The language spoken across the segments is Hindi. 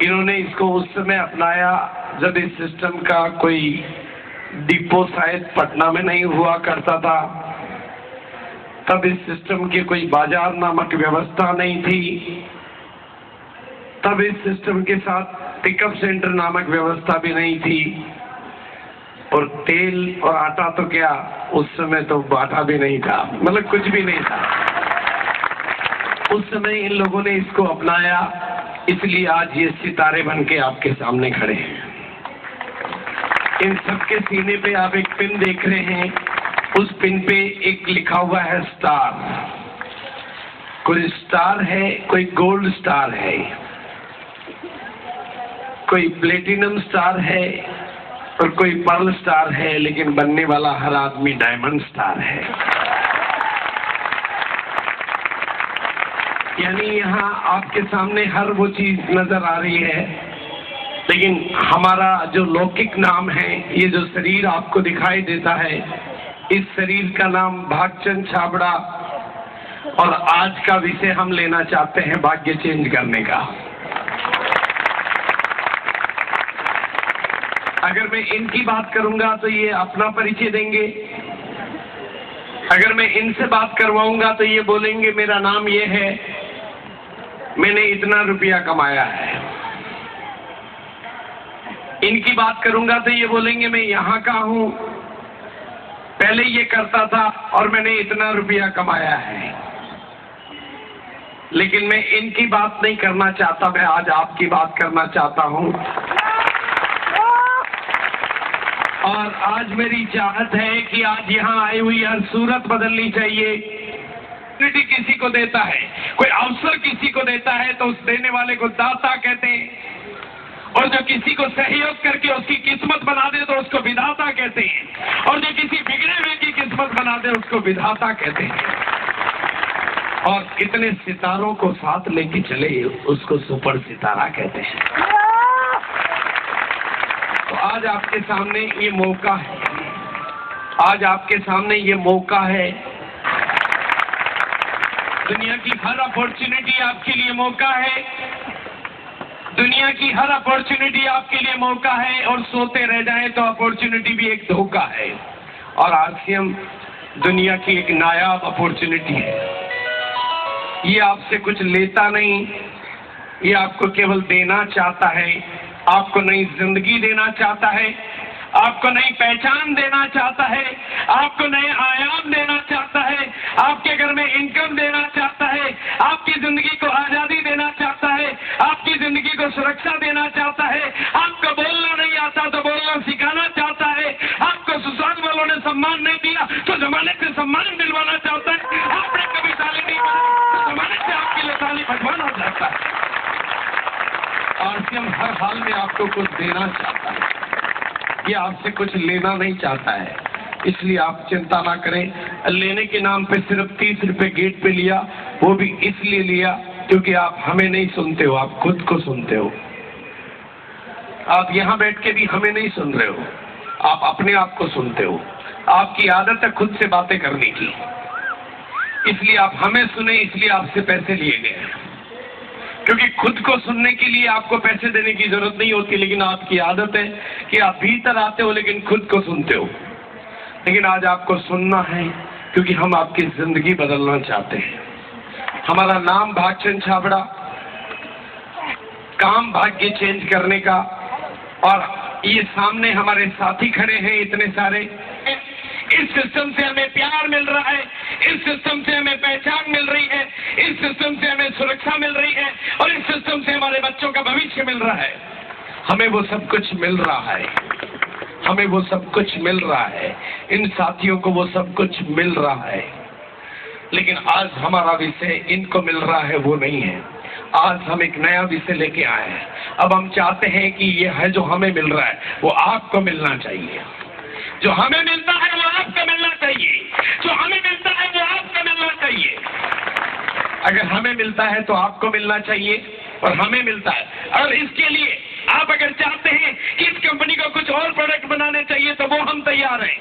इन्होंने इसको उस समय अपनाया जब इस सिस्टम का कोई डिपो शायद पटना में नहीं हुआ करता था, तब इस सिस्टम की कोई बाजार नामक व्यवस्था नहीं थी, तब इस सिस्टम के साथ पिकअप सेंटर नामक व्यवस्था भी नहीं थी, और तेल और आटा तो क्या, उस समय तो आटा भी नहीं था, मतलब कुछ भी नहीं था। उस समय इन लोगों ने इसको अपनाया, इसलिए आज ये सितारे बन के आपके सामने खड़े हैं। इन सबके सीने पे आप एक पिन देख रहे हैं, उस पिन पे एक लिखा हुआ है स्टार। कोई स्टार है, कोई गोल्ड स्टार है, कोई प्लेटिनम स्टार है और कोई पर्ल स्टार है, लेकिन बनने वाला हर आदमी डायमंड स्टार है। यानी यहाँ आपके सामने हर वो चीज नजर आ रही है, लेकिन हमारा जो लौकिक नाम है, ये जो शरीर आपको दिखाई देता है, इस शरीर का नाम भागचंद छाबड़ा। और आज का विषय हम लेना चाहते हैं भाग्य चेंज करने का। अगर मैं इनकी बात करूंगा तो ये अपना परिचय देंगे, अगर मैं इनसे बात करवाऊंगा तो ये बोलेंगे मेरा नाम ये है, मैंने इतना रुपया कमाया है। इनकी बात करूंगा तो ये बोलेंगे मैं यहाँ का हूं, पहले ये करता था और मैंने इतना रुपया कमाया है। लेकिन मैं इनकी बात नहीं करना चाहता, मैं आज आपकी बात करना चाहता हूं। और आज मेरी चाहत है कि आज यहाँ आई हुई हर सूरत बदलनी चाहिए। किसी को देता है, कोई अवसर किसी को देता है तो उस देने वाले को दाता कहते हैं, और जो किसी को सहयोग करके उसकी किस्मत बना दे तो उसको विधाता कहते हैं, और जो किसी बिगड़े हुए की किस्मत बना दे उसको विधाता कहते हैं। और इतने सितारों को साथ लेके चले उसको सुपर सितारा कहते हैं। तो आज आपके सामने ये मौका है, आज आपके सामने ये मौका है। दुनिया की हर अपॉर्चुनिटी आपके लिए मौका है, दुनिया की हर अपॉर्चुनिटी आपके लिए मौका है, और सोते रह जाए तो अपॉर्चुनिटी भी एक धोखा है। और आरसीएम दुनिया की एक नायाब अपॉर्चुनिटी है। ये आपसे कुछ लेता नहीं, ये आपको केवल देना चाहता है, आपको नई जिंदगी देना चाहता है, आपको नई पहचान देना चाहता है, आपको नए आयाम देना चाहता है, आपके घर में इनकम देना चाहता है, आपकी जिंदगी को आजादी देना चाहता है, आपकी जिंदगी को सुरक्षा देना चाहता है, आपको बोलना नहीं आता तो बोलना सिखाना चाहता है, आपको सुशांत वालों ने सम्मान नहीं दिया तो जमाने से सम्मान दिलवाना चाहता है, आपने कभी ताली नहीं बजाई तो जमाने से आपके लिए ताली बजवाना चाहता है। आरसीएम हर हाल में आपको कुछ देना चाहता है, ये आपसे कुछ लेना नहीं चाहता है। इसलिए आप चिंता ना करें। लेने के नाम पे सिर्फ 30 रुपए गेट पे लिया, वो भी इसलिए लिया क्योंकि आप हमें नहीं सुनते हो, आप खुद को सुनते हो। आप यहाँ बैठ के भी हमें नहीं सुन रहे हो, आप अपने आप को सुनते हो। आपकी आदत है खुद से बातें करने की, इसलिए आप हमें सुने, इसलिए आपसे पैसे लिए गए। क्योंकि खुद को सुनने के लिए आपको पैसे देने की जरूरत नहीं होती, लेकिन आपकी आदत है कि आप भीतर आते हो लेकिन खुद को सुनते हो। लेकिन आज आपको सुनना है क्योंकि हम आपकी जिंदगी बदलना चाहते हैं। हमारा नाम भागचंद छाबड़ा, काम भाग्य चेंज करने का। और ये सामने हमारे साथी खड़े हैं इतने सारे। इस सिस्टम से हमें प्यार मिल रहा है, इस सिस्टम से हमें पहचान मिल रही है, इस सिस्टम से हमें सुरक्षा मिल रही है, और इस सिस्टम से हमारे बच्चों का भविष्य मिल रहा है। हमें वो सब कुछ मिल रहा है, हमें वो सब कुछ मिल रहा है, इन साथियों को वो सब कुछ मिल रहा है। लेकिन आज हमारा विषय इनको मिल रहा है वो नहीं है। आज हम एक नया विषय लेके आए हैं। अब हम चाहते हैं कि ये है जो हमें मिल रहा है वो आपको मिलना चाहिए, जो हमें मिलता है वो आपको मिलना चाहिए, जो हमें मिलता है वो आपको मिलना चाहिए। अगर हमें मिलता है तो आपको मिलना चाहिए, और हमें मिलता है। और इसके लिए आप अगर चाहते हैं कि इस कंपनी को कुछ और प्रोडक्ट बनाने चाहिए तो वो हम तैयार हैं।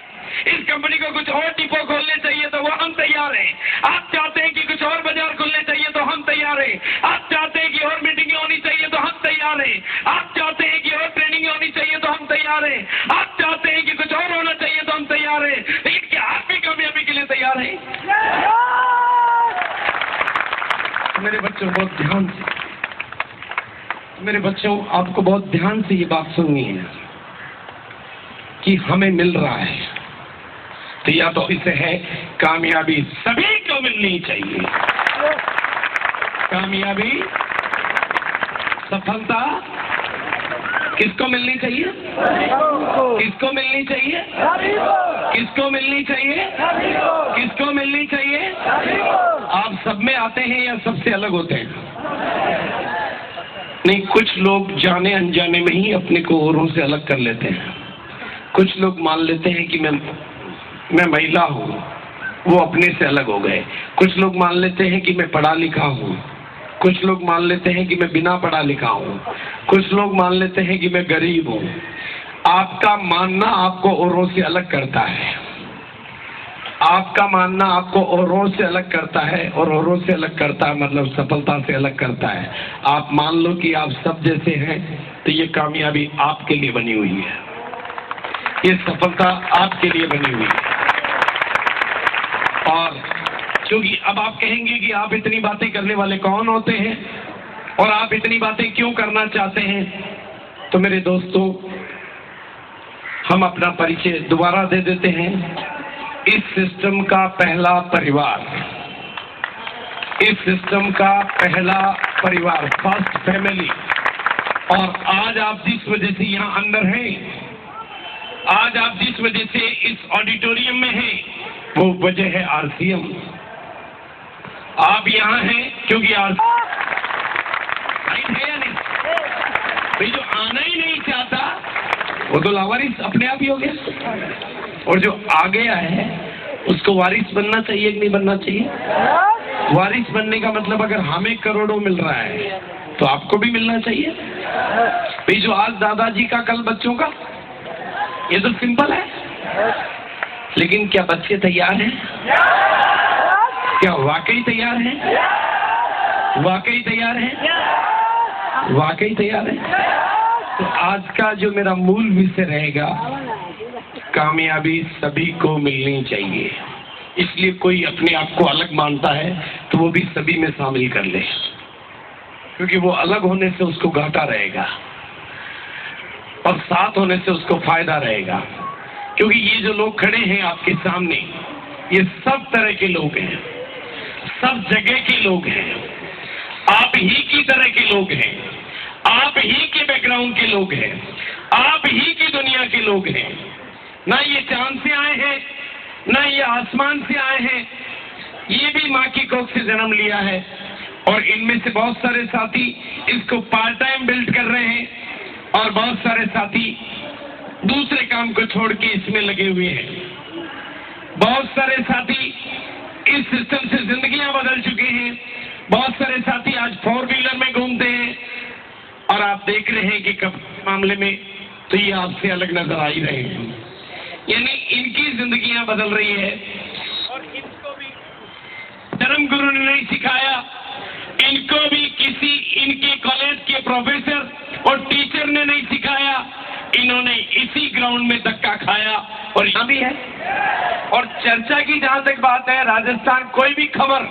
इस कंपनी को कुछ और डिपो खोलने चाहिए तो वो हम तैयार हैं। आप चाहते हैं कि कुछ और बाजार खुलने चाहिए तो हम तैयार हैं। आप चाहते हैं कि और मीटिंगें होनी चाहिए तो हम तैयार हैं। आप चाहते हैं कि और ट्रेनिंग होनी चाहिए तो हम तैयार हैं। आप चाहते हैं कि कुछ और होना चाहिए तो हम तैयार हैं। लेकिन क्या आप भी कामयाबी के लिए तैयार हैं? मेरे बच्चों, बहुत ध्यान से, मेरे बच्चों, आपको बहुत ध्यान से ये बात सुननी है कि हमें मिल रहा है तो या तो इसे है कामयाबी सभी को मिलनी चाहिए। कामयाबी, सफलता किसको मिलनी चाहिए? किसको मिलनी चाहिए? किसको मिलनी चाहिए? किसको मिलनी चाहिए? आप सब में आते हैं या सबसे अलग होते हैं? नहीं, कुछ लोग जाने अनजाने में ही अपने को औरों से अलग कर लेते हैं। कुछ लोग मान लेते हैं कि मैं महिला हूँ, वो अपने से अलग हो गए। कुछ लोग मान लेते हैं कि मैं पढ़ा लिखा हूँ। कुछ लोग मान लेते हैं कि मैं बिना पढ़ा लिखा हूँ। कुछ लोग मान लेते हैं कि मैं गरीब हूँ। आपका मानना आपको औरों से अलग करता है। आपका मानना आपको औरों से अलग करता है, और औरों से अलग करता है मतलब सफलता से अलग करता है। आप मान लो कि आप सब जैसे हैं तो ये कामयाबी आपके लिए बनी हुई है, ये सफलता आपके लिए बनी हुई है। और क्योंकि अब आप कहेंगे कि आप इतनी बातें करने वाले कौन होते हैं और आप इतनी बातें क्यों करना चाहते हैं, तो मेरे दोस्तों, हम अपना परिचय दोबारा दे देते हैं। इस सिस्टम का पहला परिवार, इस सिस्टम का पहला परिवार, फर्स्ट फैमिली। और आज आप जिस वजह से यहाँ अंदर हैं, आज आप जिस वजह से इस ऑडिटोरियम में हैं, वो वजह है RCM। आप यहाँ हैं क्योंकि राइट है या नहीं? भाई जो आना ही नहीं चाहता वो तो लावारिस अपने आप ही हो गया, और जो आ गया है उसको वारिस बनना चाहिए कि नहीं बनना चाहिए? वारिस बनने का मतलब अगर हमें करोड़ों मिल रहा है तो आपको भी मिलना चाहिए। भाई जो आज दादाजी का कल बच्चों का, ये तो सिंपल है। लेकिन क्या बच्चे तैयार हैं? क्या वाकई तैयार हैं? वाकई तैयार हैं? वाकई तैयार हैं? तो आज का जो मेरा मूल विषय रहेगा, कामयाबी सभी को मिलनी चाहिए। इसलिए कोई अपने आप को अलग मानता है तो वो भी सभी में शामिल कर ले, क्योंकि वो अलग होने से उसको घाटा रहेगा और साथ होने से उसको फायदा रहेगा। क्योंकि ये जो लोग खड़े हैं आपके सामने, ये सब तरह के लोग हैं, सब जगह के लोग हैं, आप ही की तरह के लोग हैं, आप ही के बैकग्राउंड के लोग हैं, आप ही की दुनिया के लोग हैं। ना ये चांद से आए हैं, ना ये आसमान से आए हैं, ये भी माँ की कोख से जन्म लिया है। और इनमें से बहुत सारे साथी इसको पार्ट टाइम बिल्ड कर रहे हैं, और बहुत सारे साथी दूसरे काम को छोड़ के इसमें लगे हुए हैं। बहुत सारे साथी इस सिस्टम से जिंदगियां बदल चुके हैं। बहुत सारे साथी आज 4 व्हीलर में घूमते हैं, और आप देख रहे हैं कि कब मामले में तो ये आपसे अलग नजर आ ही रहे हैं। यानी इनकी जिंदगियां बदल रही है, और इनको भी धर्म गुरु ने नहीं सिखाया, इनको भी किसी इनके कॉलेज के प्रोफेसर और टीचर ने नहीं सिखाया, इन्होंने इसी ग्राउंड में धक्का खाया और यहाँ भी है। और चर्चा की जहां तक बात है, राजस्थान कोई भी खबर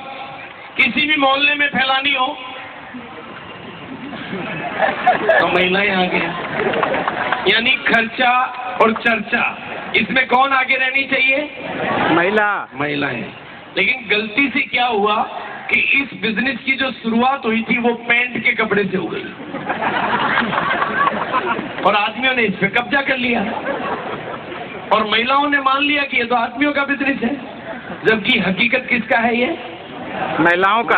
किसी भी मोहल्ले में फैलानी हो तो महिलाएं आगे हैं। यानी खर्चा और चर्चा, इसमें कौन आगे रहनी चाहिए? महिलाएं। लेकिन गलती से क्या हुआ कि इस बिजनेस की जो शुरुआत हुई थी वो पैंट के कपड़े से हो गई, और आदमियों ने इस पे कब्जा कर लिया, और महिलाओं ने मान लिया कि ये तो आदमियों का बिजनेस है, जबकि हकीकत किसका है? ये महिलाओं का।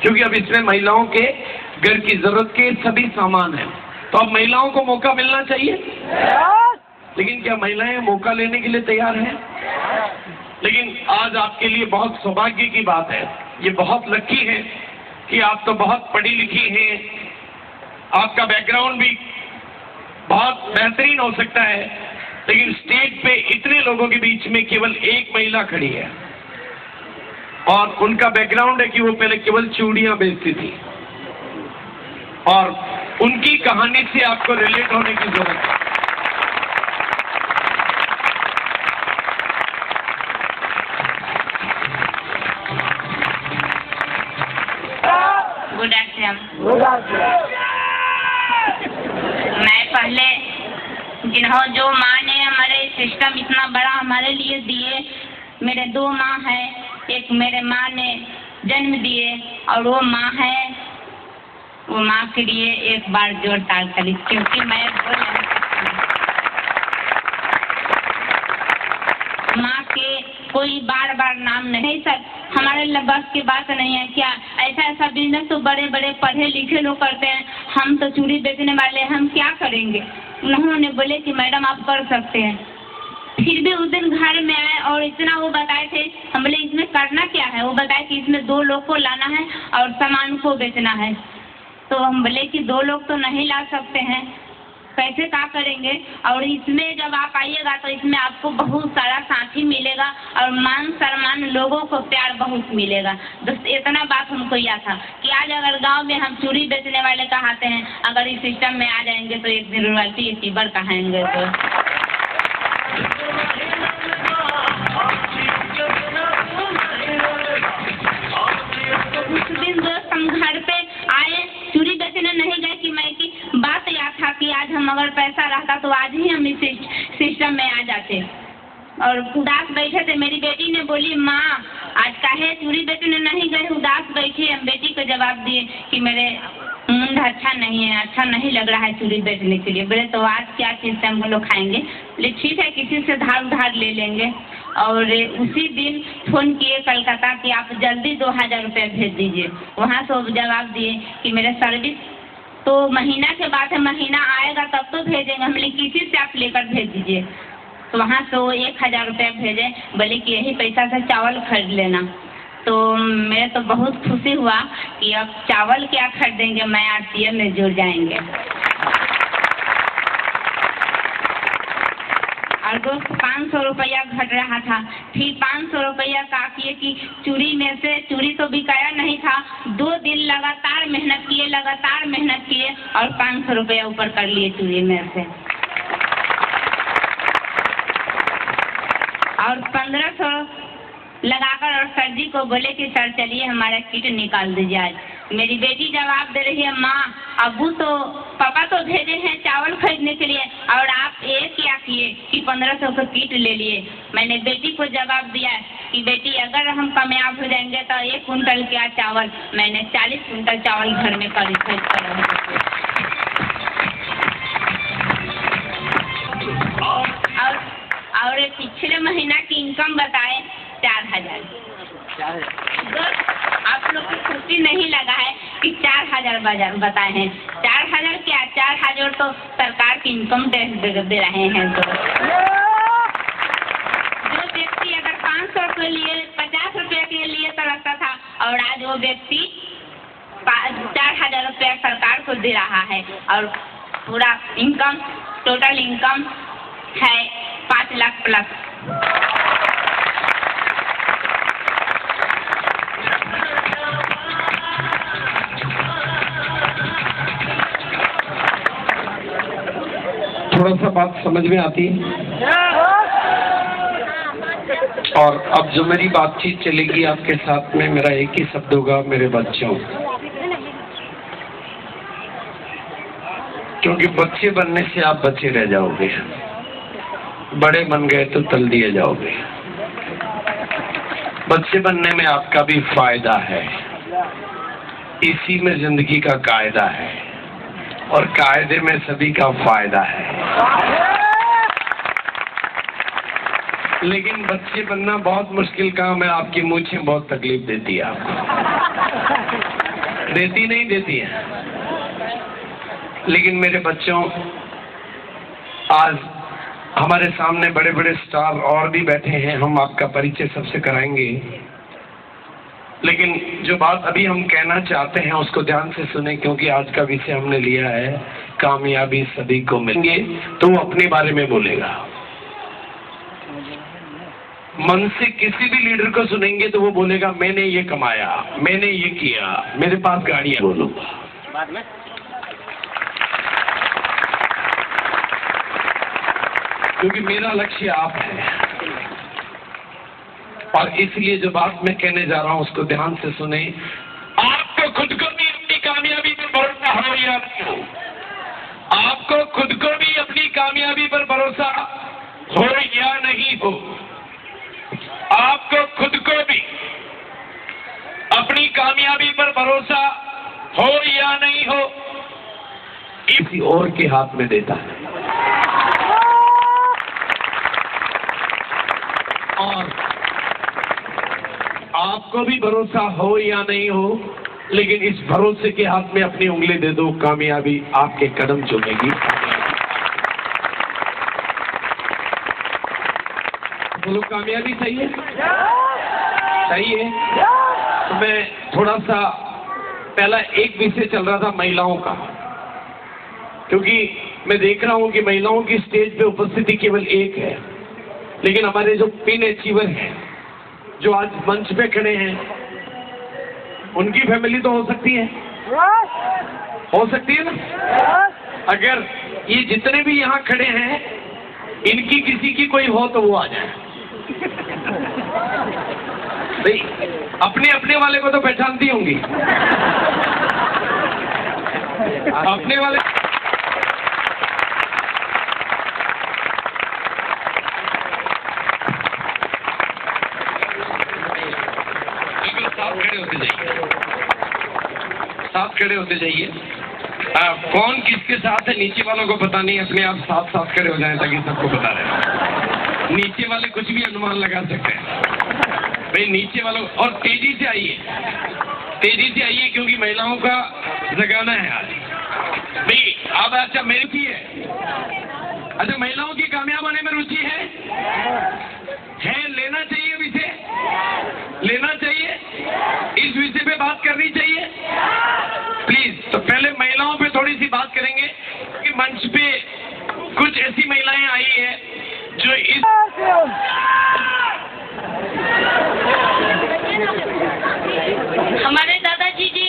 क्योंकि अब इसमें महिलाओं के घर की जरूरत के सभी सामान हैं, तो अब महिलाओं को मौका मिलना चाहिए। लेकिन क्या महिलाएं मौका लेने के लिए तैयार हैं? लेकिन आज आपके लिए बहुत सौभाग्य की बात है, ये बहुत लकी है कि आप तो बहुत पढ़ी लिखी हैं, आपका बैकग्राउंड भी बहुत बेहतरीन हो सकता है, लेकिन स्टेज पे इतने लोगों के बीच में केवल एक महिला खड़ी है और उनका बैकग्राउंड है कि वो पहले केवल चूड़ियां बेचती थी और उनकी कहानी से आपको रिलेट होने की जरूरत है। Good afternoon. मैं पहले जो माँ ने हमारे सिस्टम इतना बड़ा हमारे लिए दिए, मेरे 2 माँ है, एक मेरे माँ ने जन्म दिए और वो माँ है, वो माँ के लिए एक बार जोरदार ताली, क्योंकि मैं माँ के कोई बार बार नाम नहीं, सर हमारे बस की बात नहीं है। क्या ऐसा बिजनेस तो बड़े बड़े पढ़े लिखे लोग करते हैं, हम तो चूड़ी बेचने वाले, हम क्या करेंगे। उन्होंने बोले कि मैडम आप कर सकते हैं। फिर भी उस दिन घर में आए और इतना वो बताए थे, हम बोले इसमें करना क्या है। वो बताए कि इसमें 2 लोग को लाना है और सामान को बेचना है। तो हम बोले कि 2 लोग तो नहीं ला सकते हैं, कैसे क्या करेंगे। और इसमें जब आप आइएगा तो इसमें आपको बहुत सारा साथी मिलेगा और मान सम्मान, लोगों को प्यार बहुत मिलेगा। दोस्त इतना बात हमको याद था कि आज अगर गांव में हम चूड़ी बेचने वाले कहाते हैं, अगर इस सिस्टम में आ जाएंगे तो एक दिन रॉयल्टी यूट्यूबर कहाएंगे। तो उस दिन दोस्त हम घर पे आए, चूड़ी बेचने नहीं गए कि मैं की बात याद था कि आज हम अगर पैसा रहता तो आज ही हम इस सिस्टम में आ जाते। और उदास बैठे थे, मेरी बेटी ने बोली माँ आज काहे चूड़ी बेचने नहीं गए, उदास बैठी। हम बेटी को जवाब दिए कि मेरे मुंड अच्छा नहीं है, अच्छा नहीं लग रहा है चूड़ी बेचने के लिए। बोले तो आज क्या चीज़ से हम लोग खाएंगे। बोले ठीक है, किसी से उधार ले लेंगे। और उसी दिन फ़ोन किए कलकत्ता कि आप जल्दी 2000 रुपये भेज दीजिए। वहाँ से जवाब दिए कि मेरे सर्विस तो महीना के बाद है, महीना आएगा तब तो भेजेंगे। हम बोले किसी से आप लेकर भेज दीजिए। तो वहाँ से वो 1000 रुपये भेजे, बोले कि यही पैसा से चावल खरीद लेना। तो मैं तो बहुत खुशी हुआ कि अब चावल क्या खरीदेंगे, मैं RCM में जुड़ जाएंगे। और दोस्त 500 रुपया घट रहा था, फिर 500 रुपया का किए कि चूड़ी में से चूड़ी तो बिकाया नहीं था। 2 दिन लगातार मेहनत किए और 500 रुपया ऊपर कर लिए चूड़ी में से। और 1500 लगाकर और सर जी को बोले कि सर चलिए हमारा किट निकाल दीजिए आज। मेरी बेटी जवाब दे रही है माँ अबू तो पापा तो भेजे हैं चावल खरीदने के लिए और आप ये क्या किए कि 1500 का किट ले लिए। मैंने बेटी को जवाब दिया कि बेटी अगर हम कामयाब हो जाएंगे तो 1 कुंटल क्या चावल, मैंने 40 कुंटल चावल घर में खरीद कर और पिछले महीना की इनकम बताए 4000। आप लोग को खुशी नहीं लगा है कि 4000 बताए हैं। 4000 क्या, 4000 तो सरकार की इनकम टैक्स दे रहे हैं। तो जो व्यक्ति अगर 500 के लिए 50 रुपये के लिए तरसता था और आज वो व्यक्ति 4000 रुपया सरकार को दे रहा है और पूरा इनकम, टोटल इनकम है 5 लाख प्लस। थोड़ा सा बात समझ में आती है। और अब जो मेरी बातचीत चलेगी आपके साथ में, मेरा एक ही शब्द होगा, मेरे बच्चों। क्योंकि बच्चे बनने से आप बच्चे रह जाओगे, बड़े बन गए तो तल दिए जाओगे। बच्चे बनने में आपका भी फायदा है, इसी में जिंदगी का कायदा है और कायदे में सभी का फायदा है। लेकिन बच्चे बनना बहुत मुश्किल काम है, आपकी मूंछें बहुत तकलीफ देती है आपको। देती है। लेकिन मेरे बच्चों, आज हमारे सामने बड़े बड़े स्टार और भी बैठे हैं, हम आपका परिचय सबसे कराएंगे। लेकिन जो बात अभी हम कहना चाहते हैं उसको ध्यान से सुने, क्योंकि आज का विषय हमने लिया है कामयाबी सभी को मिलेंगे, तो वो अपने बारे में बोलेगा। मन से किसी भी लीडर को सुनेंगे तो वो बोलेगा मैंने ये कमाया, मैंने ये किया, मेरे पास गाड़ियां। बोलो बाद में। क्योंकि मेरा लक्ष्य आप है, और इसलिए जो बात मैं कहने जा रहा हूं उसको ध्यान से सुने। आपको खुद को भी अपनी कामयाबी पर भरोसा हो या नहीं हो, आपको खुद को भी अपनी कामयाबी पर भरोसा हो या नहीं हो, आपको खुद को भी अपनी कामयाबी पर भरोसा हो या नहीं हो, किसी और के हाथ में देता है। और आपको भी भरोसा हो या नहीं हो, लेकिन इस भरोसे के हाथ में अपनी उंगली दे दो, कामयाबी आपके कदम चूमेगी। बोलो कामयाबी चाहिए? चाहिए? तो मैं थोड़ा सा पहला एक विषय चल रहा था महिलाओं का, क्योंकि मैं देख रहा हूं कि महिलाओं की स्टेज पे उपस्थिति केवल एक है, लेकिन हमारे जो पिन अचीवर हैं, जो आज मंच पे खड़े हैं, उनकी फैमिली तो हो सकती है, हो सकती है ना। अगर ये जितने भी यहाँ खड़े हैं इनकी किसी की कोई हो तो वो आ जाए। भाई अपने अपने वाले को तो पहचानती होंगी, अपने वाले। साथ खड़े होते जाइए, साथ खड़े होते जाइए। कौन किसके साथ है नीचे वालों को पता नहीं, अपने आप साथ साथ खड़े हो जाएं ताकि सबको पता रहे। नीचे वाले कुछ भी अनुमान लगा सकते हैं भाई, नीचे वालों। और तेजी से आइए, तेजी से आइए, क्योंकि महिलाओं का जगाना है आज भाई। अब अच्छा मेरी थी है, अच्छा महिलाओं की कामयाब होने में रुचि है, लेना चाहिए विषय, लेना चाहिए, इस विषय पे बात करनी चाहिए प्लीज। तो पहले महिलाओं पे थोड़ी सी बात करेंगे कि मंच पे कुछ ऐसी महिलाएं आई है जो इस हमारे दादाजी जी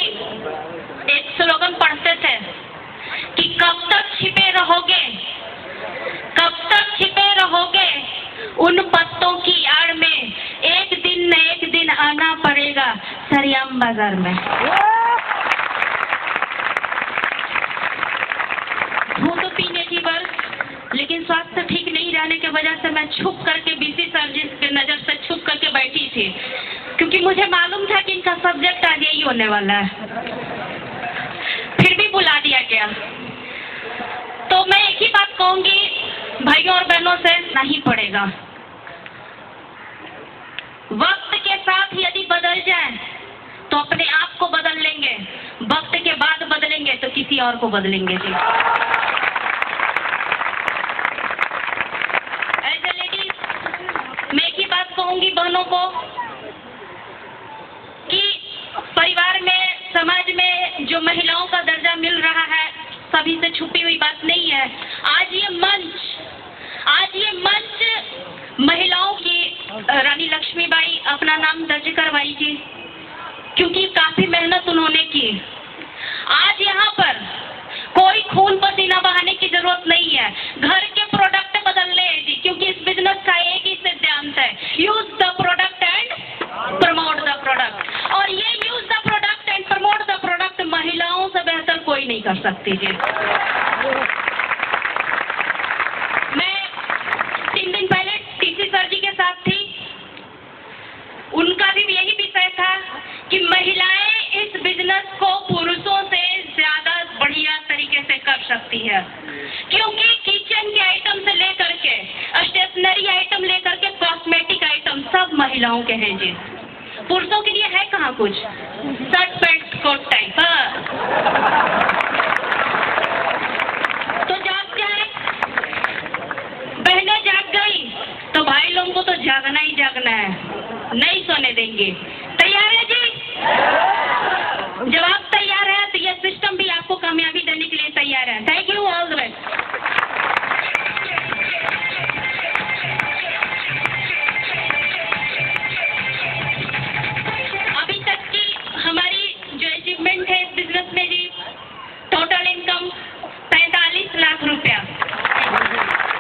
एक स्लोगन पढ़ते थे कि कब तक छिपे रहोगे, कब तक छिपे रहोगे उन पत्तों की आड़ में, एक दिन न एक दिन आना पड़ेगा सरियाम बाजार में। हूँ तो पीने की वर्ष, लेकिन स्वास्थ्य ठीक नहीं रहने की वजह से मैं छुप करके बीसी सर जी की नजर से छुप करके बैठी थी, क्योंकि मुझे मालूम था कि इनका सब्जेक्ट आज यही होने वाला है। फिर भी बुला दिया गया। तो मैं एक ही बात कहूंगी भाइयों और बहनों से, नहीं पड़ेगा। वक्त के साथ यदि बदल जाए तो अपने आप को बदल लेंगे, वक्त के बाद बदलेंगे तो किसी और को बदलेंगे जी। एज ए लेडीज मैं एक ही बात कहूंगी बहनों को कि परिवार में, समाज में जो महिलाओं का दर्जा मिल रहा है सभी से छुपी हुई बात नहीं है। आज ये मंच महिलाओं की रानी लक्ष्मीबाई अपना नाम दर्ज करवाई थी, क्योंकि काफी मेहनत उन्होंने की। आज यहाँ पर कोई खून पसीना बहाने की जरूरत नहीं है, घर के प्रोडक्ट बदलने हैं जी, क्योंकि इस बिजनेस का एक ही सिद्धांत है, use the product and promote the product. और ये use the product and promote the product महिलाओं से बेहतर कोई नहीं कर सकती जी। मैं 3 दिन पहले टीसी सर जी के साथ थी, उनका भी यही विषय था कि महिलाएं इस बिजनेस को पुरुषों से ज्यादा बढ़िया तरीके से कर सकती है, क्योंकि किचन के आइटम से लेकर के स्टेशनरी आइटम लेकर के कॉस्मेटिक आइटम सब महिलाओं के हैं जी। पुरुषों के लिए है कहाँ कुछ, शर्ट पैंट कोट टाइप। तो जाग जाए, बहनें जाग गई तो भाई लोगों को तो जागना ही जागना है, नहीं सोने देंगे। तैयार है जी? जब आप तैयार है तो ये सिस्टम भी आपको कामयाबी देने के लिए तैयार है। Thank you, all the best.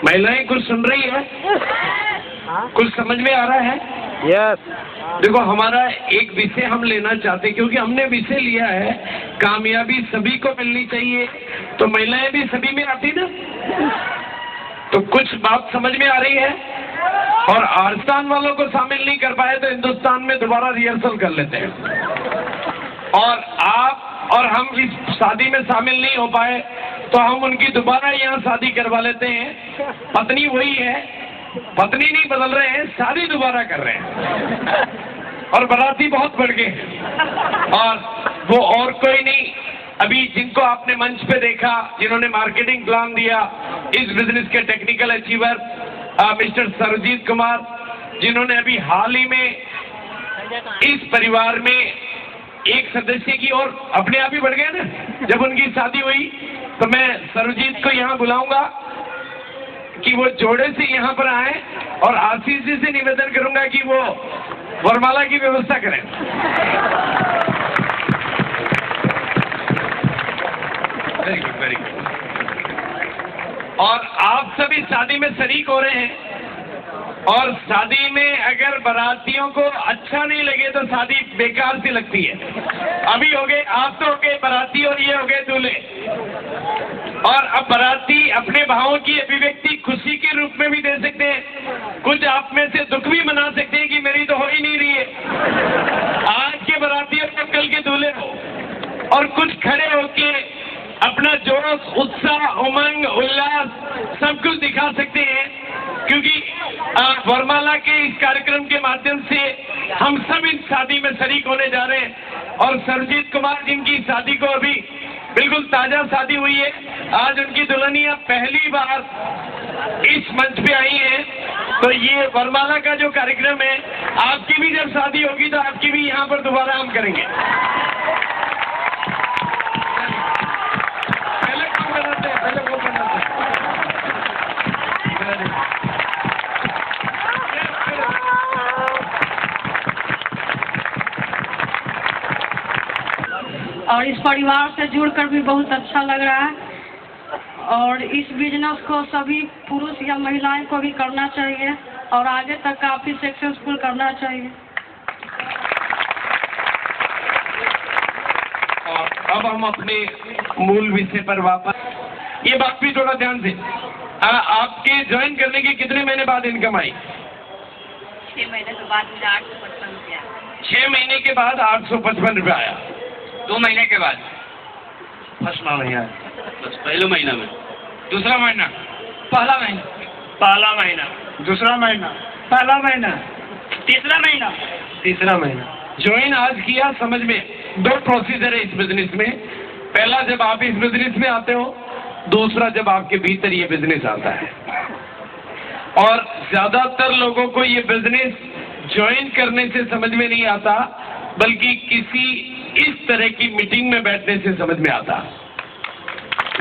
महिलाएं कुछ सुन रही है? कुछ समझ में आ रहा है? यस। देखो, हमारा एक विषय हम लेना चाहते हैं, क्योंकि हमने विषय लिया है कामयाबी सभी को मिलनी चाहिए, तो महिलाएं भी सभी में आती ना। तो कुछ बात समझ में आ रही है, और आरस्तान वालों को शामिल नहीं कर पाए तो हिंदुस्तान में दोबारा रिहर्सल कर लेते हैं। और आप और हम इस शादी में शामिल नहीं हो पाए तो हम उनकी दोबारा यहाँ शादी करवा लेते हैं। पत्नी वही है, पत्नी नहीं बदल रहे हैं, शादी दोबारा कर रहे हैं। और बाराती बहुत बढ़ गए हैं, और वो और कोई नहीं, अभी जिनको आपने मंच पे देखा, जिन्होंने मार्केटिंग प्लान दिया, इस बिजनेस के technical achiever mister Sarjeet Kumar, जिन्होंने अभी हाल ही में इस परिवार में एक सदस्य की और अपने आप ही बढ़ गए ना। जब उनकी शादी हुई तो मैं सरजीत को यहाँ बुलाऊंगा कि वो जोड़े से यहाँ पर आए, और आशीष जी से निवेदन करूंगा कि वो वरमाला की व्यवस्था करें। Very good, very good. और आप सभी शादी में शरीक हो रहे हैं, और शादी में अगर बारातियों को अच्छा नहीं लगे तो शादी बेकार सी लगती है। अभी हो गए, आप तो हो गए बाराती और ये हो गए दूल्हे, और अब बाराती अपने भावों की अभिव्यक्ति खुशी के रूप में भी दे सकते हैं, कुछ आप में से दुख भी मना सकते हैं कि मेरी तो हो ही नहीं रही है। आज के बाराती और कल के दूल्हे हो, और कुछ खड़े होके अपना जोश, उत्साह, उमंग, उल्लास सब कुछ दिखा सकते हैं, क्योंकि वरमाला के इस कार्यक्रम के माध्यम से हम सब इस शादी में शरीक होने जा रहे हैं। और सरजीत कुमार जिनकी शादी को अभी बिल्कुल ताजा शादी हुई है, आज उनकी दुल्हनिया पहली बार इस मंच पे आई है, तो ये वरमाला का जो कार्यक्रम है, आपकी भी जब शादी होगी तो आपकी भी यहाँ पर दोबारा हम करेंगे। और इस परिवार से जुड़कर भी बहुत अच्छा लग रहा है, और इस बिजनेस को सभी पुरुष या महिलाएं को भी करना चाहिए, और आगे तक काफी सक्सेसफुल करना चाहिए। और अब हम अपने मूल विषय पर वापस, ये बात भी थोड़ा ध्यान से, आपके ज्वाइन करने के कितने महीने बाद इनकम आई? 6 महीने के बाद मुझे 855 रुपया। 6 महीने के बाद 855 रुपया आया। 2 महीने के बाद फर्स्ट महीना, बस पहले महीना में, दूसरा महीना, पहला महीना, पहला महीना, दूसरा महीना, पहला महीना, तीसरा महीना, तीसरा महीना। ज्वाइन आज किया, समझ में 2 प्रोसीजर है इस बिजनेस में। पहला जब आप इस बिजनेस में आते हो, दूसरा जब आपके भीतर ये बिजनेस आता है। और ज्यादातर लोगों को ये बिजनेस ज्वाइन करने से समझ में नहीं आता, बल्कि किसी इस तरह की मीटिंग में बैठने से समझ में आता।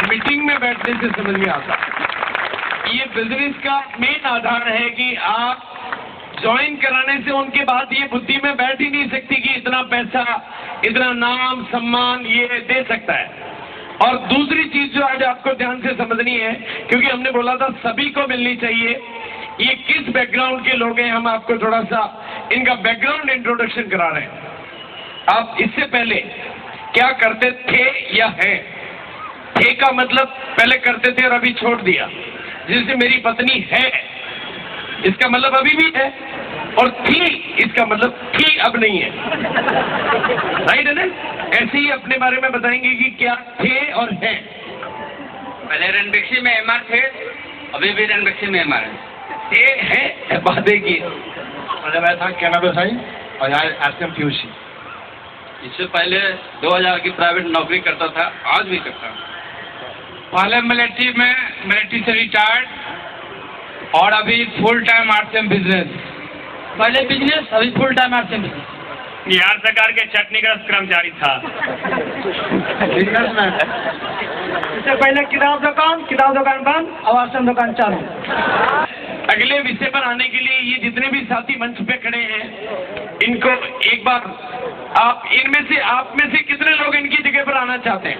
मीटिंग में बैठने से समझ में आता। ये बिजनेस का मेन आधार है कि आप ज्वाइन कराने से उनके बाद ये बुद्धि में बैठ ही नहीं सकती कि इतना पैसा, इतना नाम, सम्मान ये दे सकता है। और दूसरी चीज जो आज आपको ध्यान से समझनी है, क्योंकि हमने बोला था सभी को मिलनी चाहिए, ये किस बैकग्राउंड के लोग हैं, हम आपको थोड़ा सा इनका बैकग्राउंड इंट्रोडक्शन करा रहे हैं। आप इससे पहले क्या करते थे या हैं? थे का मतलब पहले करते थे और अभी छोड़ दिया। जैसे मेरी पत्नी है, इसका मतलब अभी भी है, और थी इसका मतलब थी अब नहीं है। राइट है ना? ऐसे ही अपने बारे में बताएंगे कि क्या थे और हैं। पहले रणबीक्षी में एमआर थे, अभी भी रणबीक्षी में एमआर थे हैं, वादे की। पहले मैं था कैनाडा साइन और यहाँ एसएम पीयूसी। इससे पहले 2000 की प्राइवेट नौकरी करता था, आज भी करता हूँ। पहले मिलिट्री में, मिलिट्री से रिटायर्ड, और अभी फुल टाइम आरसीएम बिजनेस। पहले बिजनेस, अभी full time RCM business. Bihar सरकार के चटनीग्रस्त कर्मचारी था। बिजनेस में इससे पहले किताब दुकान बंद और आरसीएम दुकान चालू। अगले विषय पर आने के लिए ये जितने भी साथी मंच पे खड़े हैं, इनको एक बार आप में से कितने लोग इनकी जगह पर आना चाहते हैं?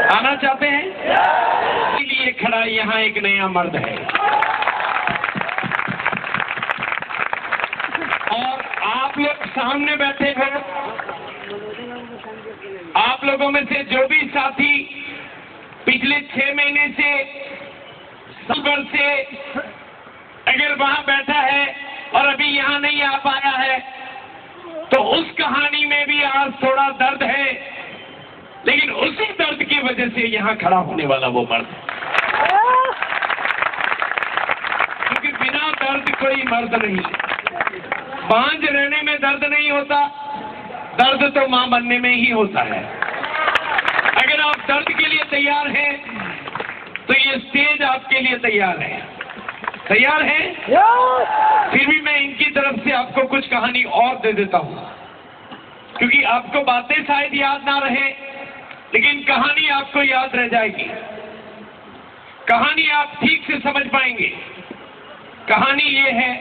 आना चाहते हैं? ये खड़ा यहाँ एक नया मर्द है। और आप लोग सामने बैठे हैं, आप लोगों में से जो भी साथी पिछले 6 महीने से साल से अगर वहां बैठा है और अभी यहाँ नहीं आ पाया है, तो उस कहानी में भी आज थोड़ा दर्द है, लेकिन उसी दर्द की वजह से यहाँ खड़ा होने वाला वो मर्द, क्योंकि बिना दर्द कोई मर्द नहीं। बांझ रहने में दर्द नहीं होता, दर्द तो मां बनने में ही होता है। अगर आप दर्द के लिए तैयार हैं तो ये स्टेज आपके लिए तैयार है। तैयार है? फिर भी मैं इनकी तरफ से आपको कुछ कहानी और दे देता हूं, क्योंकि आपको बातें शायद याद ना रहे, लेकिन कहानी आपको याद रह जाएगी। कहानी आप ठीक से समझ पाएंगे। कहानी ये है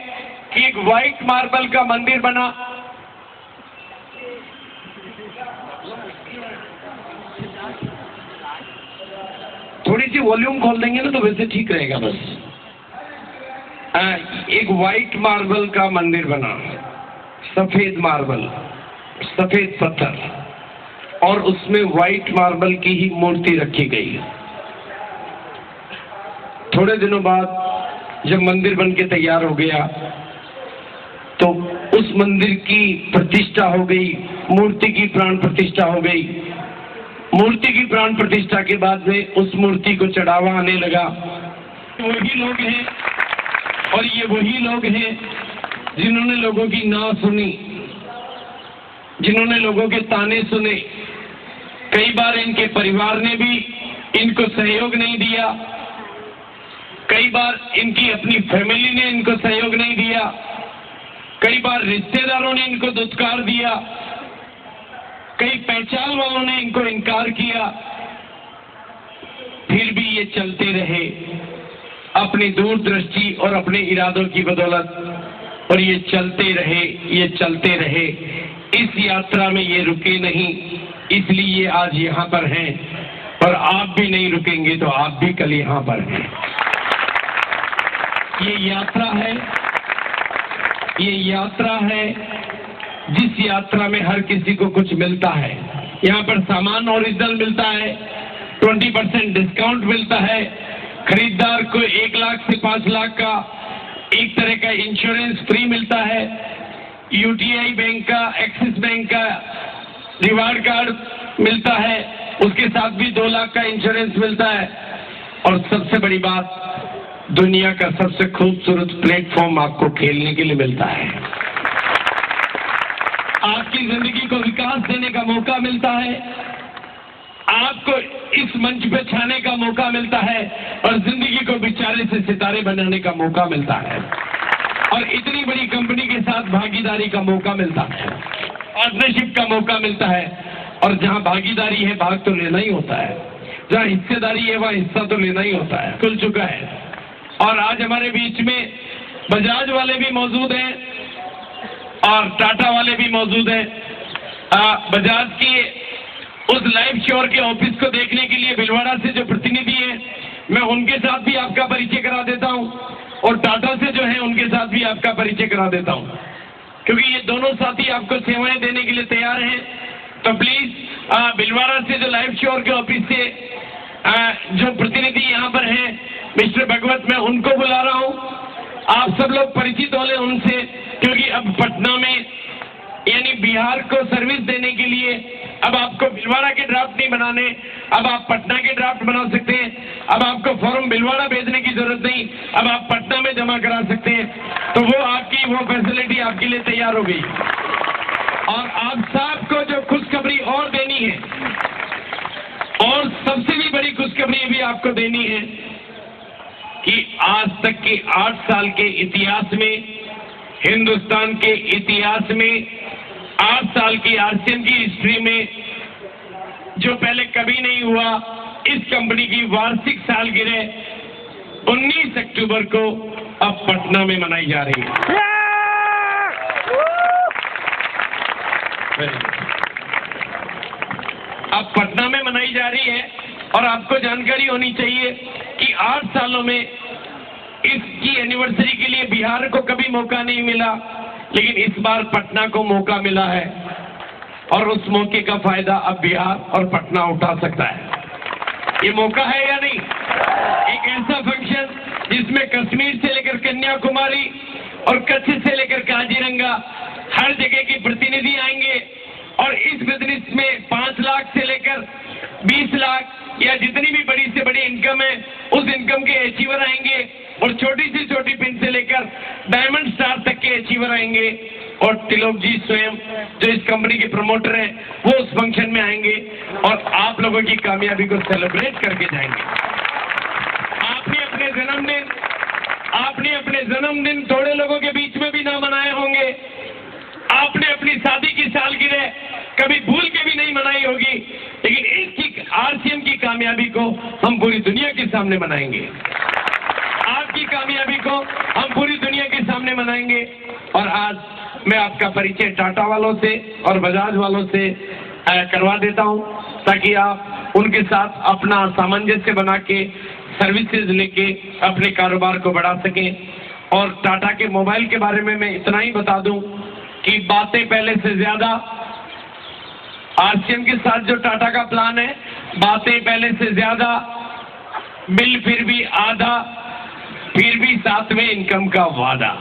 कि एक व्हाइट मार्बल का मंदिर बना। थोड़ी सी वॉल्यूम खोल देंगे ना तो वैसे ठीक रहेगा। बस एक व्हाइट मार्बल का मंदिर बना, सफेद मार्बल, सफेद पत्थर, और उसमें व्हाइट मार्बल की ही मूर्ति रखी गई। थोड़े दिनों बाद जब मंदिर बन के तैयार हो गया तो उस मंदिर की प्रतिष्ठा हो गई, मूर्ति की प्राण प्रतिष्ठा हो गई। मूर्ति की प्राण प्रतिष्ठा के बाद में उस मूर्ति को चढ़ावा आने लगा। वही लोग हैं और ये वही लोग हैं जिन्होंने लोगों की ना सुनी, जिन्होंने लोगों के ताने सुने। कई बार इनके परिवार ने भी इनको सहयोग नहीं दिया, कई बार इनकी अपनी फैमिली ने इनको सहयोग नहीं दिया, कई बार रिश्तेदारों ने इनको दुत्कार दिया, कई पहचान वालों ने इनको इनकार किया। फिर भी ये चलते रहे अपनी दूरदृष्टि और अपने इरादों की बदौलत, और ये चलते रहे, ये चलते रहे। इस यात्रा में ये रुके नहीं, इसलिए ये आज यहाँ पर हैं। और आप भी नहीं रुकेंगे तो आप भी कल यहाँ पर हैं। ये यात्रा है, ये यात्रा है जिस यात्रा में हर किसी को कुछ मिलता है। यहाँ पर सामान ओरिजिनल मिलता है, 20% डिस्काउंट मिलता है, खरीदार को 1 लाख से 5 लाख का एक तरह का इंश्योरेंस फ्री मिलता है, यूटीआई बैंक का, एक्सिस बैंक का रिवार्ड कार्ड मिलता है, उसके साथ भी 2 लाख का इंश्योरेंस मिलता है। और सबसे बड़ी बात, दुनिया का सबसे खूबसूरत प्लेटफॉर्म आपको खेलने के लिए मिलता है। आपकी जिंदगी को विकास देने का मौका मिलता है, आपको इस मंच पे छाने का मौका मिलता है, और जिंदगी को बिचारे से सितारे बनाने का मौका मिलता है, और इतनी बड़ी कंपनी के साथ भागीदारी का मौका मिलता है, पार्टनरशिप का मौका मिलता है। और जहां भागीदारी है, भाग तो लेना ही होता है, जहां हिस्सेदारी है वहां हिस्सा तो लेना ही होता है। खुल चुका है। और आज हमारे बीच में बजाज वाले भी मौजूद हैं और टाटा वाले भी मौजूद हैं। बजाज की उस लाइफ श्योर के ऑफिस को देखने के लिए भिलवाड़ा से जो प्रतिनिधि हैं, मैं उनके साथ भी आपका परिचय करा देता हूं, और टाटा से जो है उनके साथ भी आपका परिचय करा देता हूं, क्योंकि ये दोनों साथी आपको सेवाएं देने के लिए तैयार हैं। तो प्लीज भिलवाड़ा से जो लाइफ श्योर के ऑफिस से जो प्रतिनिधि यहाँ पर हैं, मिस्टर भगवत, मैं उनको बुला रहा हूँ। आप सब लोग परिचित हो लें उनसे, क्योंकि अब पटना में यानी बिहार को सर्विस देने के लिए अब आपको भिलवाड़ा के ड्राफ्ट नहीं बनाने, अब आप पटना के ड्राफ्ट बना सकते हैं। अब आपको फॉर्म भिलवाड़ा भेजने की जरूरत नहीं, अब आप पटना में जमा करा सकते हैं। तो वो फैसिलिटी आपके लिए तैयार हो गई। और आप सबको जो खुशखबरी और देनी है, और सबसे भी बड़ी खुशखबरी भी आपको देनी है कि आज तक के 8 साल के इतिहास में, हिंदुस्तान के इतिहास में, 8 साल की आरसीएम की हिस्ट्री में जो पहले कभी नहीं हुआ, इस कंपनी की वार्षिक सालगिरह 19 अक्टूबर को अब पटना में मनाई जा रही है। अब पटना में मनाई जा रही है। और आपको जानकारी होनी चाहिए कि 8 सालों में इसकी एनिवर्सरी के लिए बिहार को कभी मौका नहीं मिला, लेकिन इस बार पटना को मौका मिला है और उस मौके का फायदा अब बिहार और पटना उठा सकता है। ये मौका है या नहीं? एक ऐसा फंक्शन जिसमें कश्मीर से लेकर कन्याकुमारी और कच्छ से लेकर काजीरंगा हर जगह के प्रतिनिधि आएंगे और इस बिजनेस में 5 लाख से लेकर 20 लाख या जितनी भी बड़ी से बड़ी इनकम है उस इनकम के अचीवर आएंगे और छोटी से छोटी पिन से लेकर डायमंड स्टार तक के अचीवर आएंगे और तिलोक जी स्वयं जो इस कंपनी के प्रमोटर हैं वो उस फंक्शन में आएंगे और आप लोगों की कामयाबी को सेलिब्रेट करके जाएंगे। आपने अपने जन्मदिन थोड़े लोगों के बीच में भी ना मनाए होंगे, आपने अपनी शादी की सालगिरह कभी भूल के भी नहीं मनाई होगी, लेकिन इसकी आरसीएम की कामयाबी को हम पूरी दुनिया के सामने मनाएंगे। आपकी कामयाबी को हम पूरी दुनिया के सामने मनाएंगे। और आज मैं आपका परिचय टाटा वालों से और बजाज वालों से करवा देता हूं ताकि आप उनके साथ अपना सामंजस्य बना के सर्विसेज लेके अपने कारोबार को बढ़ा सकें। और टाटा के मोबाइल के बारे में मैं इतना ही बता दूं कि बातें पहले से ज्यादा आरसीएम के साथ जो टाटा का प्लान है, बातें पहले से ज्यादा, बिल फिर भी आधा, फिर भी साथ में इनकम का वादा।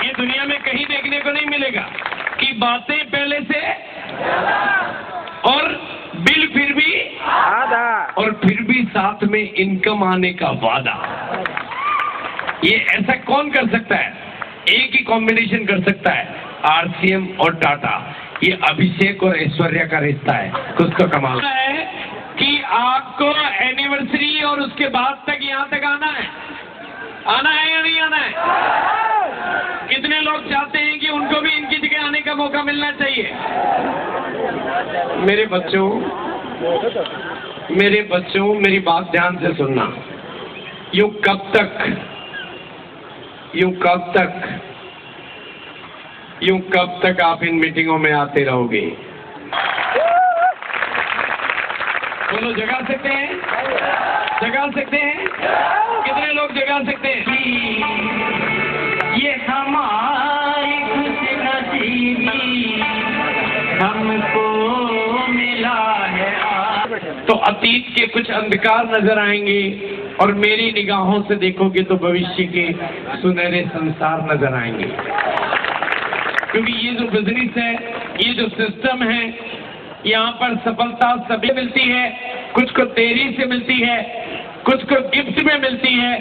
ये दुनिया में कहीं देखने को नहीं मिलेगा कि बातें पहले से और बिल फिर भी आधा और फिर भी साथ में इनकम आने का वादा। ये ऐसा कौन कर सकता है? एक ही कॉम्बिनेशन कर सकता है, आरसीएम और टाटा। ये अभिषेक और ऐश्वर्या का रिश्ता है, कुछ तो कमाल है कि आपको एनिवर्सरी और उसके बाद तक यहाँ तक आना है या नहीं आना है? कितने लोग चाहते हैं कि उनको भी इनकी जगह आने का मौका मिलना चाहिए? मेरे बच्चों मेरी बात ध्यान से सुनना। यूं कब तक आप इन मीटिंगों में आते रहोगे? बोलो, जगा सकते हैं? कितने लोग जगा सकते हैं? ये हमारी खुशनसीबी हमको मिला है। तो अतीत के कुछ अंधकार नजर आएंगे और मेरी निगाहों से देखोगे तो भविष्य के सुनहरे संसार नजर आएंगे। क्योंकि ये जो बिजनेस है, ये जो सिस्टम है, यहाँ पर सफलता सभी मिलती है। कुछ को देरी से मिलती है, कुछ को गिफ्ट में मिलती है,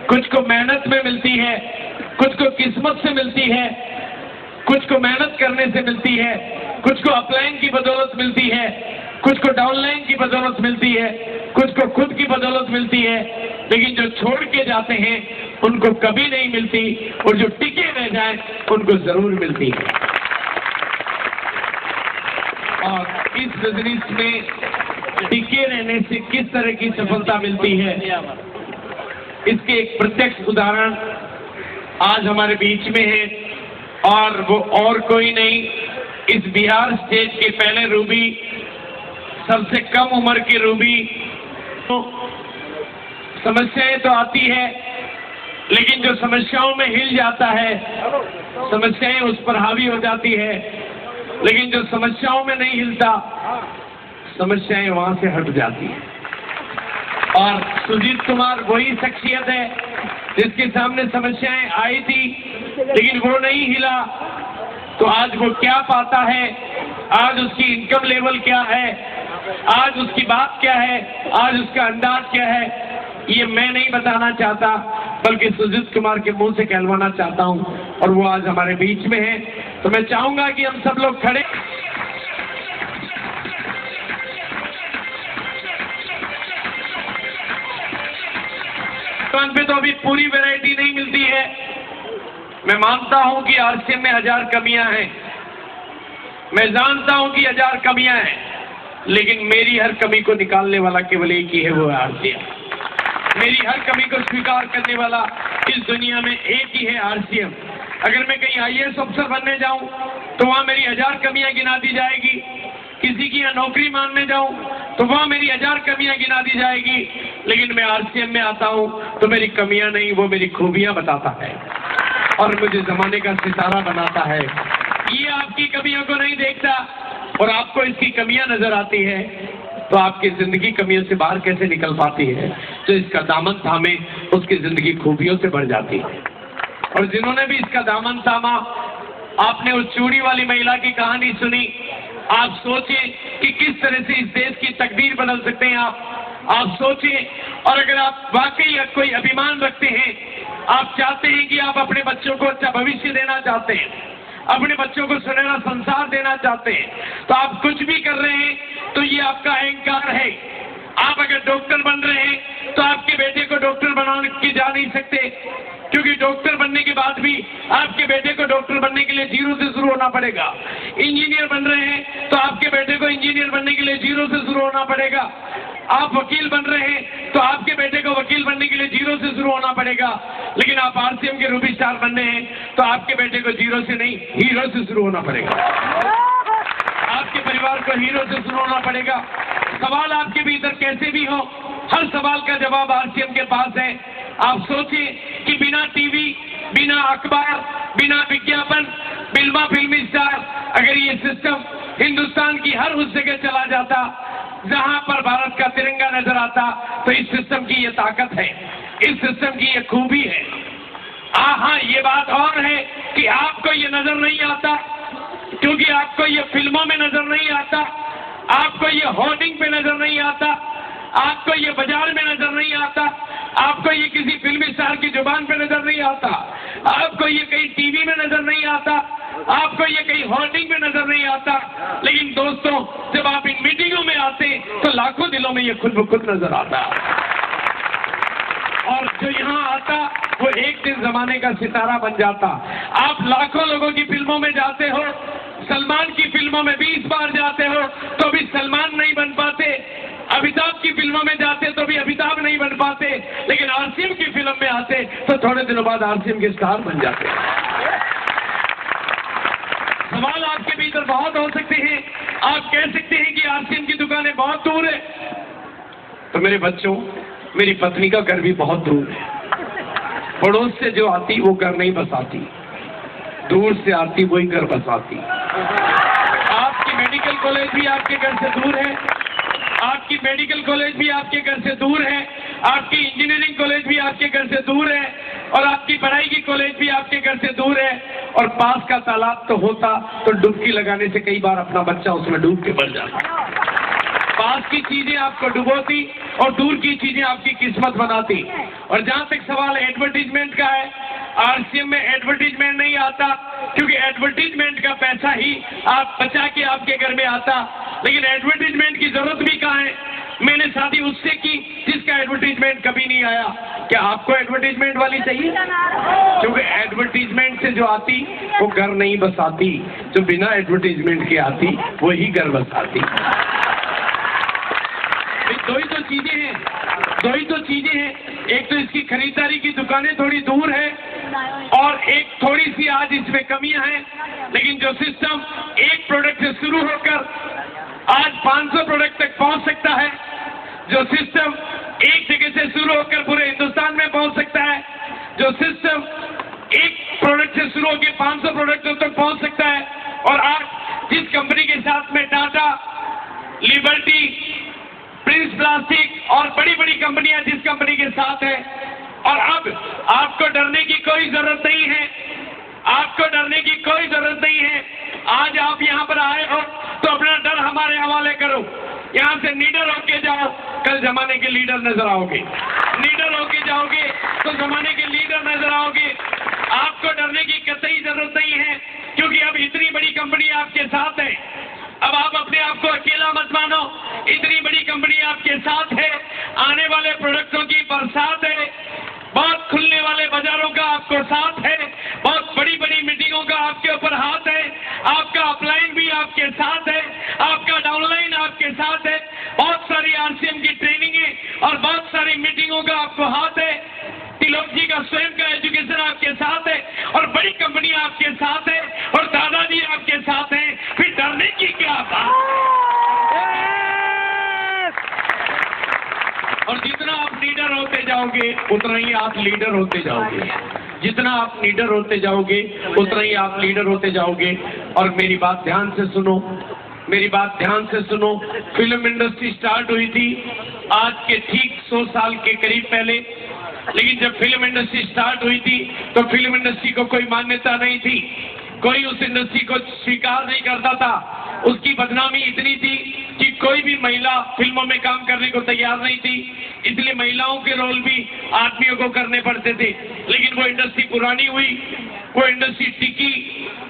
कुछ को मेहनत में मिलती है, कुछ को किस्मत से मिलती है, कुछ को मेहनत करने से मिलती है, कुछ को अपलाइन की बदौलत मिलती है, कुछ को डाउनलाइन की बदौलत मिलती है, कुछ को खुद की बदौलत मिलती है। लेकिन जो छोड़ के जाते हैं उनको कभी नहीं मिलती और जो टिके रह जाए उनको जरूर मिलती है। और इस बिजनेस में टिके रहने से किस तरह की सफलता मिलती है, इसके एक प्रत्यक्ष उदाहरण आज हमारे बीच में है और वो और कोई नहीं, इस बिहार स्टेज के पहले रूबी, सबसे कम उम्र की रूबी। तो समस्याएं तो आती है, लेकिन जो समस्याओं में हिल जाता है, समस्याएं उस पर हावी हो जाती है, लेकिन जो समस्याओं में नहीं हिलता, समस्याएं वहां से हट जाती है। और सुजीत कुमार वही शख्सियत है जिसके सामने समस्याएं आई थी लेकिन वो नहीं हिला। तो आज वो क्या पाता है, आज उसकी इनकम लेवल क्या है, आज उसकी बात क्या है, आज उसका अंदाज क्या है, ये मैं नहीं बताना चाहता, बल्कि सुजीत कुमार के मुंह से कहलवाना चाहता हूं। और वो आज हमारे बीच में है। तो मैं चाहूंगा कि हम सब लोग खड़े। दुकान पे तो अभी पूरी वैरायटी नहीं मिलती है। मैं मानता हूं कि आरसीएम में 1000 कमियां हैं, मैं जानता हूं कि 1000 कमियां हैं, लेकिन मेरी हर कमी को निकालने वाला केवल एक ही है, वो है आरसीएम। मेरी हर कमी को स्वीकार करने वाला इस दुनिया में एक ही है, आरसीएम। अगर मैं कहीं आईएएस अफसर बनने जाऊं तो वहां मेरी 1000 कमियां गिना दी जाएगी। किसी की यहाँ नौकरी मांगने जाऊं तो वहाँ मेरी 1000 कमियां गिना दी जाएगी, लेकिन मैं आरसीएम में आता हूँ तो मेरी कमियां नहीं, वो मेरी खूबियां बताता है और मुझे जमाने का सितारा बनाता है। ये आपकी कमियों को नहीं देखता और आपको इसकी कमियां नजर आती है, तो आपकी जिंदगी कमियों से बाहर कैसे निकल पाती है? जो इसका दामन थामे उसकी जिंदगी खूबियों से भर जाती है। और जिन्होंने भी इसका दामन थामा, आपने उस चूड़ी वाली महिला की कहानी सुनी, आप सोचें कि किस तरह से इस देश की तकदीर बदल सकते हैं आप सोचें। और अगर आप वाकई कोई अभिमान रखते हैं, आप चाहते हैं कि आप अपने बच्चों को अच्छा भविष्य देना चाहते हैं, अपने बच्चों को सुनहरा संसार देना चाहते हैं, तो आप कुछ भी कर रहे हैं तो ये आपका अहंकार है। आप अगर डॉक्टर बन रहे हैं तो आपके बेटे को डॉक्टर बना के जा नहीं सकते, क्योंकि डॉक्टर बनने के बाद भी आपके बेटे को डॉक्टर बनने के लिए 0 से शुरू होना पड़ेगा। इंजीनियर बन रहे हैं तो आपके बेटे को इंजीनियर बनने के लिए 0 से शुरू होना पड़ेगा। आप वकील बन रहे हैं तो आपके बेटे को वकील बनने के लिए 0 से शुरू होना पड़ेगा। लेकिन आप आरसीएम के रूबी स्टार बनने हैं तो आपके बेटे को 0 से नहीं, हीरो से शुरू होना पड़ेगा। आपके परिवार को हीरो से शुरू होना पड़ेगा। सवाल आपके भीतर कैसे भी हो, हर सवाल का जवाब आरसीएम के पास है। आप सोचिए कि बिना टीवी, बिना अखबार, बिना विज्ञापन, बिना फिल्मी स्टार, अगर ये सिस्टम हिंदुस्तान की हर उस जगह चला जाता जहां पर भारत का तिरंगा नजर आता, तो इस सिस्टम की ये ताकत है, इस सिस्टम की ये खूबी है। हाँ, ये बात और है कि आपको ये नजर नहीं आता, क्योंकि आपको ये फिल्मों में नजर नहीं आता, आपको ये होर्डिंग पे नजर नहीं आता, आपको ये बाजार में नजर नहीं आता, आपको ये किसी फिल्मी स्टार की जुबान पे नजर नहीं आता, आपको ये कहीं टीवी में नजर नहीं आता, आपको ये कहीं होर्डिंग में नजर नहीं आता। लेकिन दोस्तों, जब आप इन मीटिंगों में आते तो लाखों दिलों में ये खुद ब खुद नजर आता। और जो यहाँ आता वो एक दिन जमाने का सितारा बन जाता। आप लाखों लोगों की फिल्मों में जाते हो, सलमान की फिल्मों में 20 बार जाते हो तो भी सलमान नहीं बन पाते, अमिताभ की फिल्मों में जाते तो भी अमिताभ नहीं बन पाते, लेकिन आरसीएम की फिल्म में आते तो थोड़े दिनों बाद आरसीएम के स्टार बन जाते। सवाल आपके भीतर बहुत हो सकते हैं। आप कह सकते हैं कि आरसीएम की दुकानें बहुत दूर है, तो मेरे बच्चों, मेरी पत्नी का घर भी बहुत दूर है। पड़ोस से जो आती वो घर नहीं बसाती, दूर से आती वही घर बसाती। आपकी मेडिकल कॉलेज भी आपके घर से दूर है, आपकी मेडिकल कॉलेज भी आपके घर से दूर है, आपकी इंजीनियरिंग कॉलेज भी आपके घर से दूर है, और आपकी पढ़ाई की कॉलेज भी आपके घर से दूर है। और पास का तालाब तो होता तो डुबकी लगाने से कई बार अपना बच्चा उसमें डूब के मर जाता। पास की चीजें आपको डुबोती और दूर की चीजें आपकी किस्मत बनाती। और जहां तक सवाल एडवर्टीजमेंट का है, आरसीएम में एडवर्टीजमेंट नहीं आता, क्योंकि एडवर्टीजमेंट का पैसा ही आप बचा के आपके घर में आता। लेकिन एडवर्टीजमेंट की जरूरत भी कहाँ है? मैंने शादी उससे की जिसका एडवर्टीजमेंट कभी नहीं आया। क्या आपको एडवर्टीजमेंट वाली चाहिए? क्योंकि एडवर्टीजमेंट से जो आती वो घर नहीं बसाती, जो बिना एडवर्टीजमेंट के आती वही घर बसाती। दो ही तो चीजें हैं, एक तो इसकी खरीदारी की दुकानें थोड़ी दूर है, और एक थोड़ी सी आज इसमें कमियां हैं। लेकिन जो सिस्टम एक प्रोडक्ट से शुरू होकर आज 500 प्रोडक्ट तक पहुंच सकता है, जो सिस्टम एक जगह से शुरू होकर पूरे हिंदुस्तान में पहुंच सकता है, जो सिस्टम एक प्रोडक्ट से शुरू होकर 500 प्रोडक्टों तक पहुंच सकता है, और आज जिस कंपनी के साथ में टाटा, लिबर्टी, प्रिंस प्लास्टिक और बड़ी बड़ी कंपनियां जिस कंपनी के साथ है, और अब आपको डरने की कोई जरूरत नहीं है, आपको डरने की कोई जरूरत नहीं है। आज आप यहाँ पर आए हो तो अपना डर हमारे हवाले करो, यहाँ से निडर होके जाओ, कल जमाने के लीडर नजर आओगे। निडर होके जाओगे तो जमाने के लीडर नजर आओगे। आपको डरने की कतई जरूरत नहीं है, क्योंकि अब इतनी बड़ी कंपनी आपके साथ है। अब आप अपने आप को अकेला मत मानो, इतनी बड़ी कंपनी आपके साथ है, आने वाले प्रोडक्टों की बरसात है, बहुत खुलने वाले बाजारों का आपको साथ है, बहुत बड़ी बड़ी मीटिंगों का आपके ऊपर हाथ है, आपका अपलाइन भी आपके साथ है, आपका डाउनलाइन आपके साथ है, बहुत सारी आरसीएम की ट्रेनिंग है और बहुत सारी मीटिंगों का आपको हाथ है। तिलोक जी का स्वयं का एजुकेशन आपके साथ है, और बड़ी कंपनी आपके साथ है, और दादाजी आपके साथ हैं, फिर डरने की क्या बात? उतना ही आप लीडर होते जाओगे। जितना आप लीडर होते जाओगे उतना ही आप लीडर होते जाओगे। और मेरी बात ध्यान से सुनो, मेरी बात ध्यान से सुनो। फिल्म इंडस्ट्री स्टार्ट हुई थी आज के ठीक 100 साल के करीब पहले, लेकिन जब फिल्म इंडस्ट्री स्टार्ट हुई थी तो फिल्म इंडस्ट्री को कोई मान्यता नहीं थी, कोई उस इंडस्ट्री को स्वीकार नहीं करता था। उसकी बदनामी इतनी थी कि कोई भी महिला फिल्मों में काम करने को तैयार नहीं थी, इसलिए महिलाओं के रोल भी आदमियों को करने पड़ते थे। लेकिन वो इंडस्ट्री पुरानी हुई, वो इंडस्ट्री टिकी,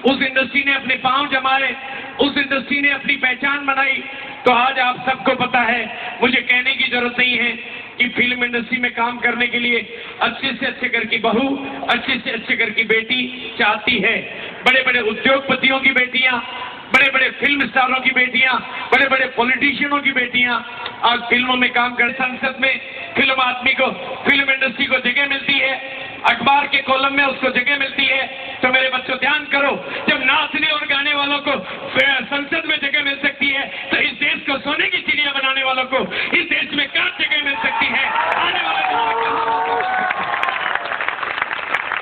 उस इंडस्ट्री ने अपने पांव जमाए, उस इंडस्ट्री ने अपनी पहचान बनाई। तो आज आप सबको पता है, मुझे कहने की जरूरत नहीं है कि फिल्म इंडस्ट्री में काम करने के लिए अच्छे से अच्छे घर की बहू, अच्छे से अच्छे घर की बेटी चाहती है। बड़े बड़े उद्योगपतियों की बेटियां, बड़े बड़े फिल्म स्टारों की बेटियां, बड़े बड़े पॉलिटिशियनों की बेटियां आज फिल्मों में काम कर, संसद में फिल्म आदमी को, फिल्म इंडस्ट्री को जगह मिलती है, अखबार के कॉलम में उसको जगह मिलती है। तो मेरे बच्चों ध्यान करो, जब नाचने और गाने वालों को संसद में जगह मिल सकती है तो इस देश को सोने की चिड़िया बनाने वालों को इस देश में कहाँ जगह मिल सकती है आने वाले।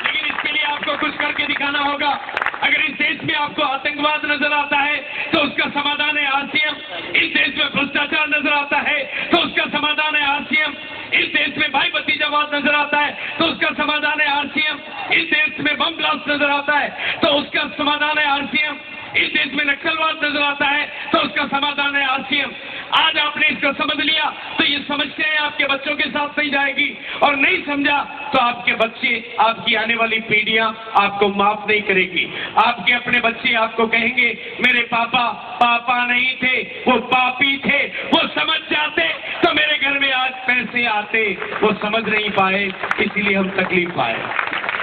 लेकिन इसके लिए आपको कुछ करके दिखाना होगा। अगर इस देश में आपको आतंकवाद नजर आता है तो उसका समाधान है आरसीएम। इस देश में भ्रष्टाचार नजर आता है तो उसका समाधान है आरसीएम। इस देश में भाई भतीजावाद नजर आता है तो उसका समाधान है आरसीएम। इस देश में बम ब्लास्ट नजर आता है तो उसका समाधान है आरसीएम। इस देश में नक्सलवाद नजर आता है तो उसका समाधान है आरसीएम। आज आपने इसको समझ लिया तो ये समस्याएं आपके बच्चों के साथ नहीं जाएगी, और नहीं समझा तो आपके बच्चे, आपकी आने वाली पीढ़ियां आपको माफ नहीं करेगी। आपके अपने बच्चे आपको कहेंगे मेरे पापा पापा नहीं थे, वो पापी थे, वो समझ जाते तो मेरे घर में आज पैसे आते। वो समझ नहीं पाए इसलिए हम तकलीफ पाए।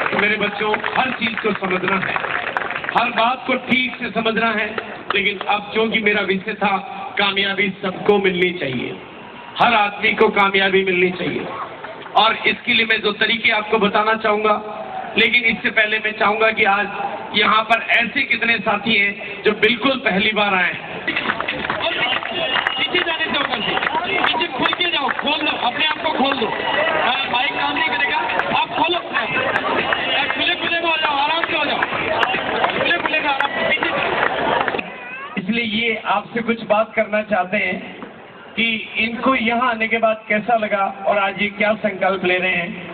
तो मेरे बच्चों, हर चीज को समझना है, हर बात को ठीक से समझना है। लेकिन अब जो कि मेरा विषय था, कामयाबी सबको मिलनी चाहिए, हर आदमी को कामयाबी मिलनी चाहिए। और इसके लिए मैं दो तरीके आपको बताना चाहूंगा। लेकिन इससे पहले मैं चाहूंगा कि आज यहाँ पर ऐसे कितने साथी हैं जो बिल्कुल पहली बार आए हैं। पीछे जाने से होकर पीछे खुल के जाओ, खोल दो अपने आप को, खोल दो। बाइक काम नहीं करेगा, आप खोलो अपने आप, खुले खुले में हो जाओ, आराम से हो जाओ, खुले खुले में आराम से पीछे। इसलिए ये आपसे कुछ बात करना चाहते हैं कि इनको यहाँ आने के बाद कैसा लगा और आज ये क्या संकल्प ले रहे हैं।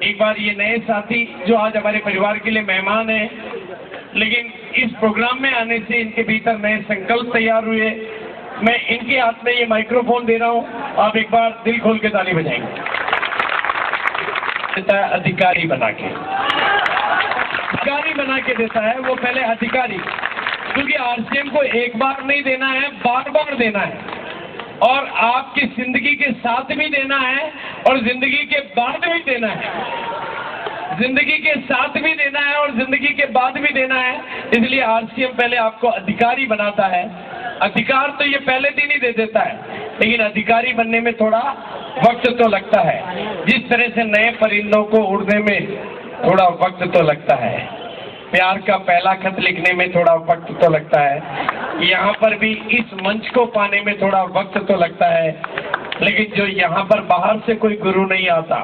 एक बार ये नए साथी जो आज हमारे परिवार के लिए मेहमान हैं, लेकिन इस प्रोग्राम में आने से इनके भीतर नए संकल्प तैयार हुए। मैं इनके हाथ में ये माइक्रोफोन दे रहा हूँ, आप एक बार दिल खोल के ताली बजाएंगे। अधिकारी बना के, अधिकारी बना के देता है वो, पहले अधिकारी, क्योंकि आरसीएम को एक बार नहीं देना है, बार बार देना है। और आपकी जिंदगी के साथ भी देना है और जिंदगी के बाद भी देना है। जिंदगी के साथ भी देना है और जिंदगी के बाद भी देना है। इसलिए आरसीएम पहले आपको अधिकारी बनाता है। अधिकार तो ये पहले दिन ही दे देता है, लेकिन अधिकारी बनने में थोड़ा वक्त तो लगता है। जिस तरह से नए परिंदों को उड़ने में थोड़ा वक्त तो लगता है, प्यार का पहला खत लिखने में थोड़ा वक्त तो लगता है, यहाँ पर भी इस मंच को पाने में थोड़ा वक्त तो लगता है। लेकिन जो यहाँ पर बाहर से कोई गुरु नहीं आता,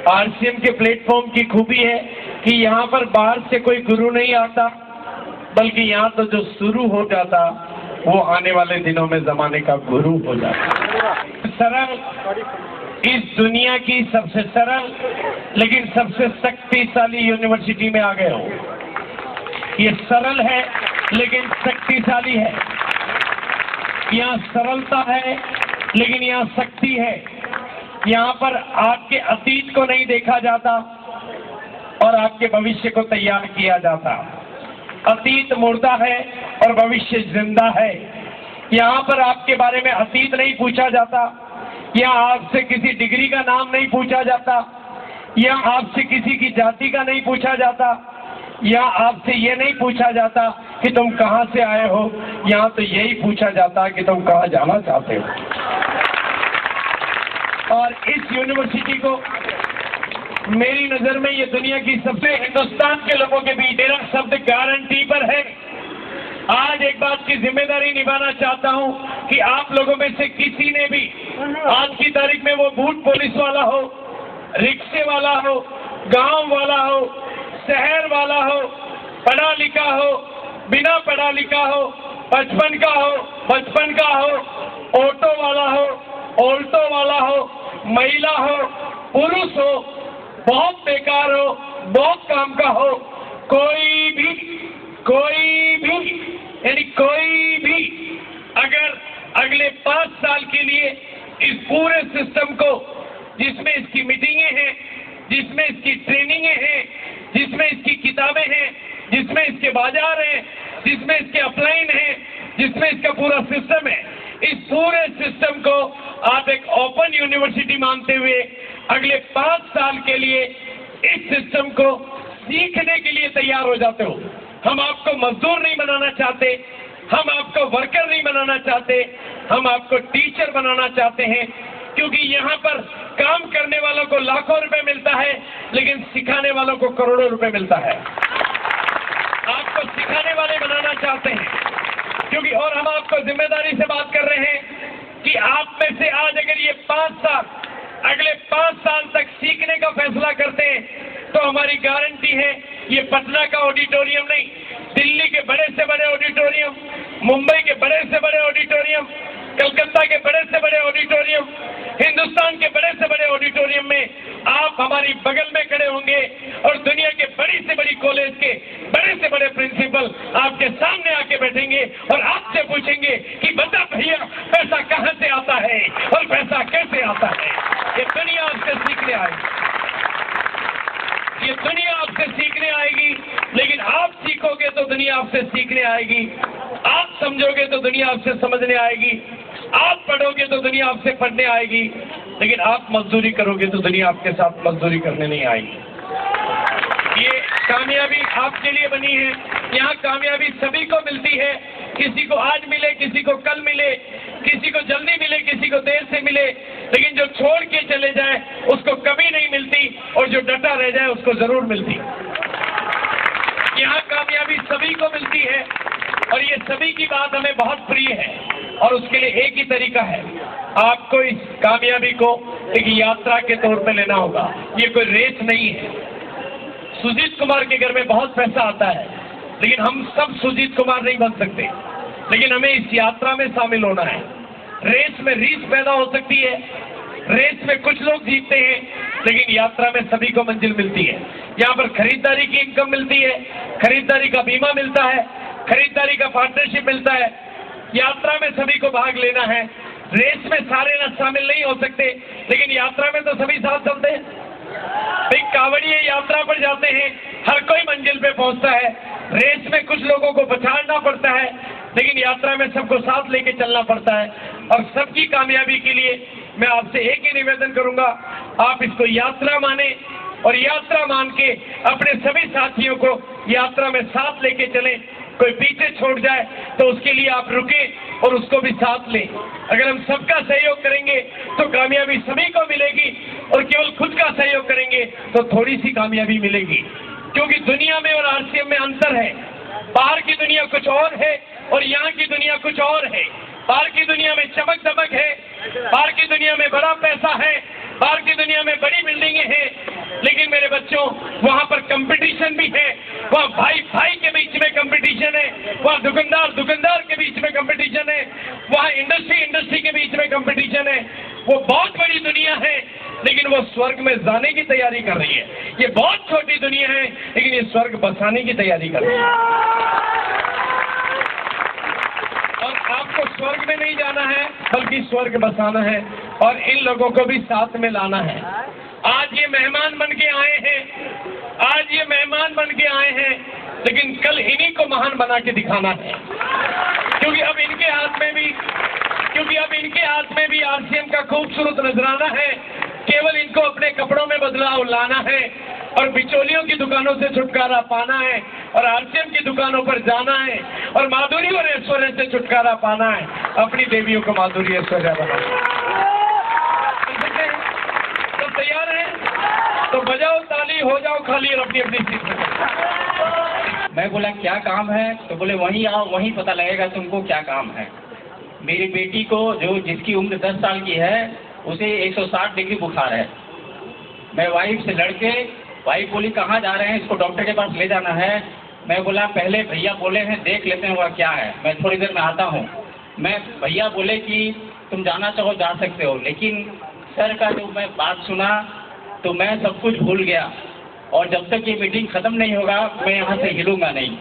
आरसीएम के प्लेटफॉर्म की खूबी है कि यहाँ पर बाहर से कोई गुरु नहीं आता, बल्कि यहाँ तो जो शुरू हो जाता वो आने वाले दिनों में जमाने का गुरु हो जाता। सरल, इस दुनिया की सबसे सरल लेकिन सबसे शक्तिशाली यूनिवर्सिटी में आ गए हो। ये सरल है लेकिन शक्तिशाली है। यहाँ सरलता है लेकिन यहाँ शक्ति है। यहाँ पर आपके अतीत को नहीं देखा जाता और आपके भविष्य को तैयार किया जाता। अतीत मुर्दा है और भविष्य जिंदा है। यहाँ पर आपके बारे में अतीत नहीं पूछा जाता, यहाँ आपसे किसी डिग्री का नाम नहीं पूछा जाता, यहाँ आपसे किसी की जाति का नहीं पूछा जाता, यहाँ आपसे ये नहीं पूछा जाता कि तुम कहाँ से आए हो, यहाँ तो यही पूछा जाता कि तुम कहाँ जाना चाहते हो। और इस यूनिवर्सिटी को मेरी नजर में ये दुनिया की सबसे, हिंदुस्तान के लोगों के बीच मेरा शब्द गारंटी पर है। आज एक बात की जिम्मेदारी निभाना चाहता हूं कि आप लोगों में से किसी ने भी आज की तारीख में वो बूट पुलिस वाला हो, रिक्शे वाला हो, गांव वाला हो, शहर वाला हो, पढ़ा लिखा हो, बिना पढ़ा लिखा हो, 55 का हो, 55 का हो, ऑटो वाला हो, ऑल्टो वाला हो, महिला हो, पुरुष हो, बहुत बेकार हो, बहुत काम का हो, कोई भी यानी कोई भी अगर अगले 5 साल के लिए इस पूरे सिस्टम को, जिसमें इसकी मीटिंगें हैं, जिसमें इसकी ट्रेनिंगें हैं, जिसमें इसकी किताबें हैं, जिसमें इसके बाजार हैं, जिसमें इसके अपलाइन हैं, जिसमें इसका पूरा सिस्टम है, इस पूरे सिस्टम को आप एक ओपन यूनिवर्सिटी मानते हुए अगले 5 साल के लिए इस सिस्टम को सीखने के लिए तैयार हो जाते हो। हम आपको मजदूर नहीं बनाना चाहते, हम आपको वर्कर नहीं बनाना चाहते, हम आपको टीचर बनाना चाहते हैं, क्योंकि यहाँ पर काम करने वालों को लाखों रुपए मिलता है, लेकिन सिखाने वालों को करोड़ों रुपए मिलता है। आपको सिखाने वाले बनाना चाहते हैं, क्योंकि और हम आपको जिम्मेदारी से बात कर रहे हैं कि आप में से आज अगर ये 5 साल, अगले 5 साल तक सीखने का फैसला करते हैं, तो हमारी गारंटी है ये पटना का ऑडिटोरियम नहीं, दिल्ली के बड़े से बड़े ऑडिटोरियम, मुंबई के बड़े से बड़े ऑडिटोरियम, कलकत्ता के बड़े से बड़े ऑडिटोरियम, हिंदुस्तान के बड़े से बड़े ऑडिटोरियम में आप हमारी बगल में खड़े होंगे और दुनिया के बड़ी से बड़ी कॉलेज के बड़े से बड़े प्रिंसिपल आपके सामने आके बैठेंगे और आपसे पूछेंगे कि बता भैया पैसा कहां से आता है और पैसा कैसे आता है। ये दुनिया आपसे सीखने आएगी, ये दुनिया आपसे सीखने आएगी, लेकिन आप सीखोगे तो दुनिया आपसे सीखने आएगी, आप समझोगे तो दुनिया आपसे समझने आएगी, आप पढ़ोगे तो दुनिया आपसे पढ़ने आएगी, लेकिन आप मजदूरी करोगे तो दुनिया आपके साथ मजदूरी करने नहीं आएगी। ये कामयाबी आपके लिए बनी है, यहाँ कामयाबी सभी को मिलती है, किसी को आज मिले, किसी को कल मिले, किसी को जल्दी मिले, किसी को देर से मिले, लेकिन जो छोड़ के चले जाए उसको कभी नहीं मिलती, और जो डटा रह जाए उसको जरूर मिलती। यहाँ कामयाबी सभी को मिलती है, और ये सभी की बात हमें बहुत प्रिय है, और उसके लिए एक ही तरीका है, आपको इस कामयाबी को एक यात्रा के तौर पे लेना होगा। ये कोई रेस नहीं है। सुजीत कुमार के घर में बहुत पैसा आता है, लेकिन हम सब सुजीत कुमार नहीं बन सकते, लेकिन हमें इस यात्रा में शामिल होना है। रेस में रीस पैदा हो सकती है, रेस में कुछ लोग जीतते हैं, लेकिन यात्रा में सभी को मंजिल मिलती है। यहाँ पर खरीदारी की इनकम मिलती है, खरीदारी का बीमा मिलता है, खरीदारी का पार्टनरशिप मिलता है। यात्रा में सभी को भाग लेना है। रेस में सारे न शामिल नहीं हो सकते, लेकिन यात्रा में तो सभी साथ चलते हैं। भाई कांवड़िए यात्रा पर जाते हैं, हर कोई मंजिल पे पहुंचता है। रेस में कुछ लोगों को पछाड़ना पड़ता है, लेकिन यात्रा में सबको साथ लेके चलना पड़ता है। और सबकी कामयाबी के लिए मैं आपसे एक ही निवेदन करूंगा, आप इसको यात्रा माने, और यात्रा मान के अपने सभी साथियों को यात्रा में साथ लेके चलें। कोई पीछे छोड़ जाए तो उसके लिए आप रुके और उसको भी साथ लें। अगर हम सबका सहयोग करेंगे तो कामयाबी सभी को मिलेगी, और केवल खुद का सहयोग करेंगे तो थोड़ी सी कामयाबी मिलेगी। क्योंकि दुनिया में और आरसीएम में अंतर है। बाहर की दुनिया कुछ और है और यहाँ की दुनिया कुछ और है। बाहर की दुनिया में चमक दमक है, बाहर की दुनिया में बड़ा पैसा है, बाहर की दुनिया में बड़ी बिल्डिंगें हैं, लेकिन मेरे बच्चों वहाँ पर कंपटीशन भी है। वहाँ भाई भाई के बीच में कंपटीशन है, वहाँ दुकानदार दुकानदार के बीच में कंपटीशन है, वहाँ इंडस्ट्री के बीच में कंपटीशन है। वो बहुत बड़ी दुनिया है, लेकिन वो स्वर्ग में जाने की तैयारी कर रही है। ये बहुत छोटी दुनिया है, लेकिन ये स्वर्ग बसाने की तैयारी कर रही है। और आपको स्वर्ग में नहीं जाना है, बल्कि स्वर्ग बसाना है, और इन लोगों को भी साथ में लाना है। आज ये मेहमान बन के आए हैं, आज ये मेहमान बन के आए हैं, लेकिन कल इन्हीं को महान बना के दिखाना है। क्योंकि अब इनके हाथ में भी आरसीएम का खूबसूरत नजराना है। केवल इनको अपने कपड़ों में बदलाव लाना है, और बिचौलियों की दुकानों से छुटकारा पाना है, और आरसीएम की दुकानों पर जाना है, और माधुरी और ऐश्वर्य से छुटकारा पाना है। अपनी देवियों को माधुरी ऐश्वर्या बनाना। तो तैयार है तो बजाओ ताली, हो जाओ खाली और अपनी अपनी सीट पर। मैं बोला क्या काम है, तो बोले वहीं आओ, वहीं पता लगेगा तुमको क्या काम है। मेरी बेटी को जिसकी उम्र 10 साल की है, उसे 160 डिग्री बुखार है। मैं वाइफ से लड़के, वाइफ बोली कहाँ जा रहे हैं, इसको डॉक्टर के पास ले जाना है। मैं बोला पहले भैया बोले हैं देख लेते हैं वह क्या है, मैं थोड़ी देर में आता हूँ। मैं भैया बोले कि तुम जाना चाहो जा सकते हो, लेकिन सर का जो मैं बात सुना तो मैं सब कुछ भूल गया, और जब तक ये मीटिंग खत्म नहीं होगा मैं यहाँ से हिलूंगा नहीं।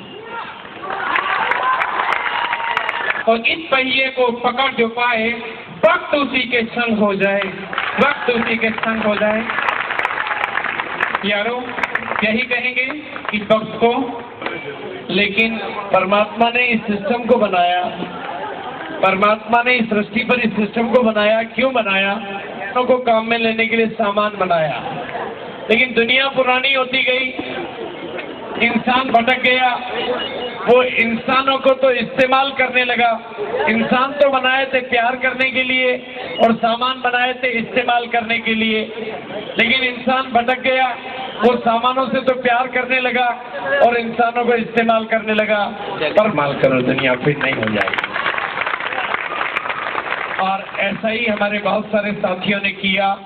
और इस पहिए को पकड़ जो पाए, वक्त उसी के संग हो जाए, वक्त उसी के संग हो जाए। यारों, यही कहेंगे इस वक्त को। लेकिन परमात्मा ने इस सिस्टम को बनाया, परमात्मा ने इस सृष्टि पर इस सिस्टम को बनाया। क्यों बनाया? को काम में लेने के लिए सामान बनाया। लेकिन दुनिया पुरानी होती गई, इंसान भटक गया, वो इंसानों को तो इस्तेमाल करने लगा। इंसान तो बनाए थे प्यार करने के लिए और सामान बनाए थे इस्तेमाल करने के लिए, लेकिन इंसान भटक गया, वो सामानों से तो प्यार करने लगा और इंसानों को इस्तेमाल करने लगा। पर माल करो, दुनिया फिर नहीं हो जाएगी। और ऐसा ही हमारे बहुत सारे साथियों ने किया,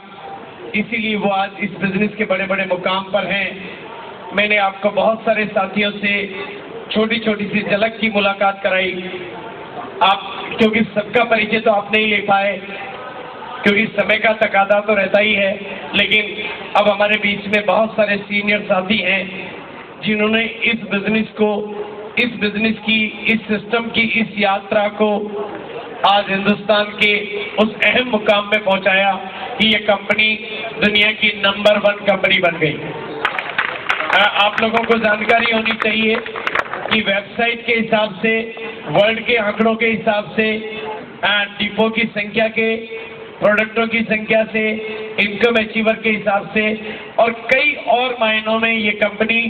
इसीलिए वो आज इस बिजनेस के बड़े बड़े मुकाम पर हैं। मैंने आपको बहुत सारे साथियों से छोटी छोटी सी झलक की मुलाकात कराई। आप क्योंकि सबका परिचय तो आप नहीं ले पाए, क्योंकि समय का तकादा तो रहता ही है, लेकिन अब हमारे बीच में बहुत सारे सीनियर साथी हैं जिन्होंने इस बिजनेस को, इस बिजनेस की, इस सिस्टम की, इस यात्रा को आज हिंदुस्तान के उस अहम मुकाम में पहुंचाया कि ये कंपनी दुनिया की नंबर 1 कंपनी बन गई। आप लोगों को जानकारी होनी चाहिए कि वेबसाइट के हिसाब से, वर्ल्ड के आंकड़ों के हिसाब से, डिपो की संख्या के, प्रोडक्टों की संख्या से, इनकम अचीवर के हिसाब से और कई और मायनों में ये कंपनी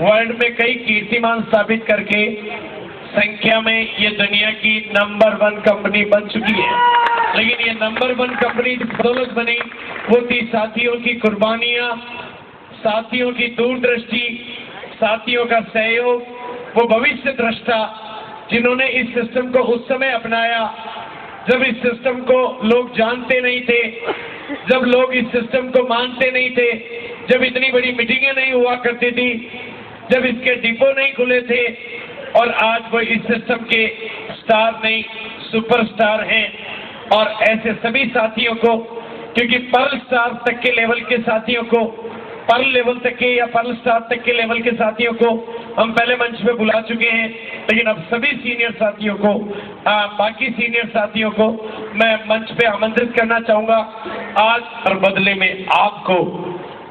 वर्ल्ड में कई कीर्तिमान स्थापित करके संख्या में ये दुनिया की नंबर 1 कंपनी बन चुकी है। लेकिन ये नंबर 1 कंपनी बदौलत बनी, वो थी साथियों की कुर्बानियां, साथियों की दूरदृष्टि, साथियों का सहयोग, वो भविष्य दृष्टा जिन्होंने इस सिस्टम को उस समय अपनाया जब इस सिस्टम को लोग जानते नहीं थे, जब लोग इस सिस्टम को मानते नहीं थे, जब इतनी बड़ी मीटिंगें नहीं हुआ करती थी, जब इसके डिपो नहीं खुले थे, और आज वो इस सिस्टम के स्टार नहीं सुपरस्टार हैं। और ऐसे सभी साथियों को, क्योंकि पर्ल स्टार तक के लेवल के साथियों को, पर्ल लेवल तक के या पर्ल स्टार तक के लेवल के साथियों को हम पहले मंच पे बुला चुके हैं, लेकिन अब सभी सीनियर साथियों को, बाकी सीनियर साथियों को मैं मंच पे आमंत्रित करना चाहूंगा। आज और बदले में आपको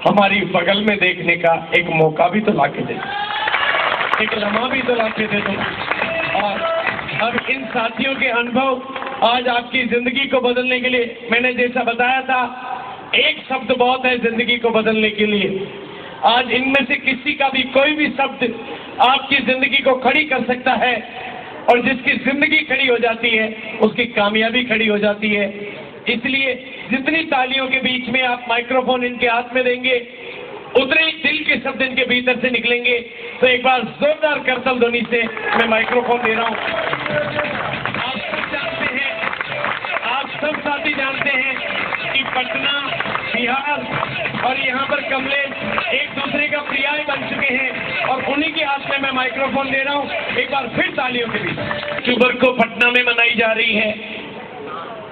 हमारी बगल में देखने का एक मौका भी तो लाके दे, एक लम्हा भी तो लाके दे दो। और अब इन साथियों के अनुभव आज आपकी जिंदगी को बदलने के लिए, मैंने जैसा बताया था, एक शब्द बहुत है जिंदगी को बदलने के लिए। आज इनमें से किसी का भी कोई भी शब्द आपकी जिंदगी को खड़ी कर सकता है, और जिसकी जिंदगी खड़ी हो जाती है उसकी कामयाबी खड़ी हो जाती है। इसलिए जितनी तालियों के बीच में आप माइक्रोफोन इनके हाथ में देंगे, उतने ही दिल के शब्द इनके भीतर से निकलेंगे। तो एक बार जोरदार करतल ध्वनि से मैं माइक्रोफोन दे रहा हूं। आप सब जानते हैं, आप सब साथी जानते हैं कि पटना, बिहार और यहाँ पर कमलेश एक दूसरे का पर्याय बन चुके हैं, और उन्हीं के हाथ में मैं माइक्रोफोन दे रहा हूँ। एक बार फिर तालियों के बीच। अक्टूबर को पटना में मनाई जा रही है।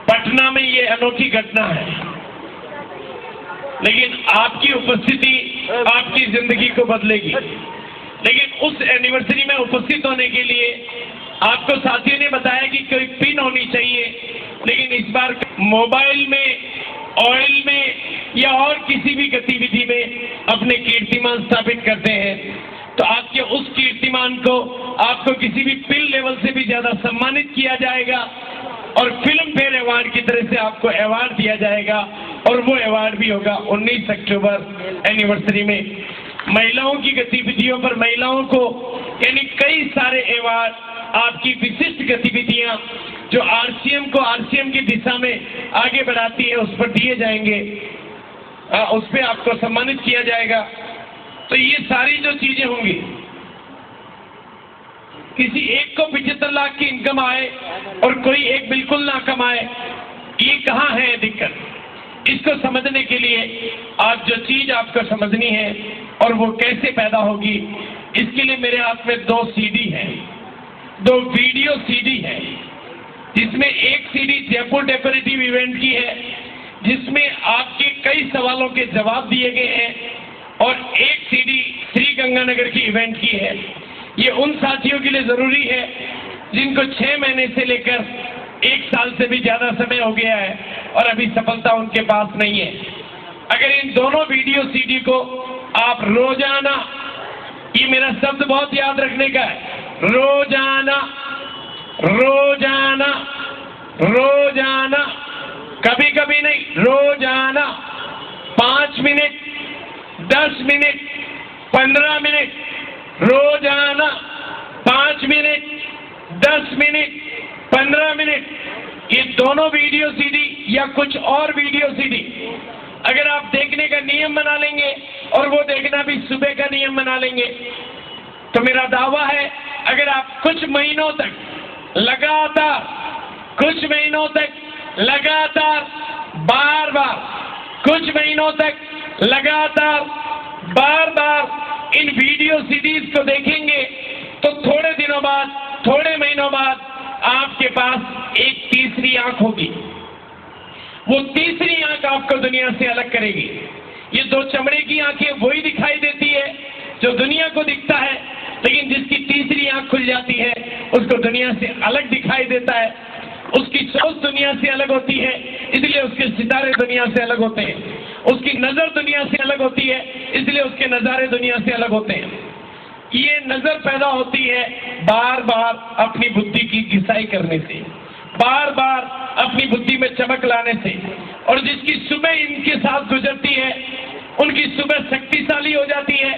पटना में ये अनोखी घटना है, लेकिन आपकी उपस्थिति आपकी जिंदगी को बदलेगी। लेकिन उस एनिवर्सरी में उपस्थित होने के लिए आपको साथियों ने बताया कि कोई पिन होनी चाहिए, लेकिन इस बार मोबाइल में, ऑयल में या और किसी भी गतिविधि में अपने कीर्तिमान स्थापित करते हैं, तो आपके उस कीर्तिमान को आपको किसी भी पिन लेवल से भी ज्यादा सम्मानित किया जाएगा, और फिल्म फेयर अवार्ड की तरह से आपको अवार्ड दिया जाएगा। और वो अवार्ड भी होगा 19 अक्टूबर एनिवर्सरी में। महिलाओं की गतिविधियों पर महिलाओं को, यानी कई सारे अवार्ड, आपकी विशिष्ट गतिविधियां जो आरसीएम को आरसीएम की दिशा में आगे बढ़ाती है, उस पर दिए जाएंगे, उस पर आपको सम्मानित किया जाएगा। तो ये सारी जो चीजें होंगी, किसी एक को 75 लाख की इनकम आए और कोई एक बिल्कुल ना कमाए, ये कहाँ है दिक्कत? इसको समझने के लिए आज जो चीज आपको समझनी है और वो कैसे पैदा होगी, इसके लिए मेरे हाथ में 2 CD है, 2 वीडियो CD है, जिसमें एक CD जयपुर डेकोरेटिव इवेंट की है, जिसमें आपके कई सवालों के जवाब दिए गए हैं, और एक CD श्री गंगानगर की इवेंट की है। ये उन साथियों के लिए जरूरी है जिनको 6 महीने से लेकर 1 साल से भी ज्यादा समय हो गया है और अभी सफलता उनके पास नहीं है। अगर इन दोनों वीडियो CD को आप रोजाना, ये मेरा शब्द बहुत याद रखने का है, रोजाना रोजाना रोजाना, कभी कभी नहीं, रोजाना 5 मिनट, 10 मिनट, 15 मिनट, रोजाना 5 मिनट, 10 मिनट, 15 मिनट, ये दोनों वीडियो CD या कुछ और वीडियो CD अगर आप देखने का नियम बना लेंगे और वो देखना भी सुबह का नियम बना लेंगे, तो मेरा दावा है अगर आप कुछ महीनों तक लगातार, कुछ महीनों तक लगातार बार बार, कुछ महीनों तक लगातार बार बार इन वीडियो CDs को देखेंगे, तो थोड़े दिनों बाद, थोड़े महीनों बाद आपके पास एक तीसरी आंख होगी। वो तीसरी आंख आपको दुनिया से अलग करेगी। ये 2 चमड़े की आंखें वही दिखाई देती है जो दुनिया को दिखता है, लेकिन जिसकी तीसरी आंख खुल जाती है उसको दुनिया से अलग दिखाई देता है। उसकी सोच दुनिया से अलग होती है, इसलिए उसके सितारे दुनिया से अलग होते हैं। उसकी नजर दुनिया से अलग होती है, इसलिए उसके नजारे दुनिया से अलग होते हैं। ये नजर पैदा होती है बार बार अपनी बुद्धि की घिसाई करने से, बार बार अपनी बुद्धि में चमक लाने से, और जिसकी सुबह इनके साथ गुजरती है उनकी सुबह शक्तिशाली हो जाती है,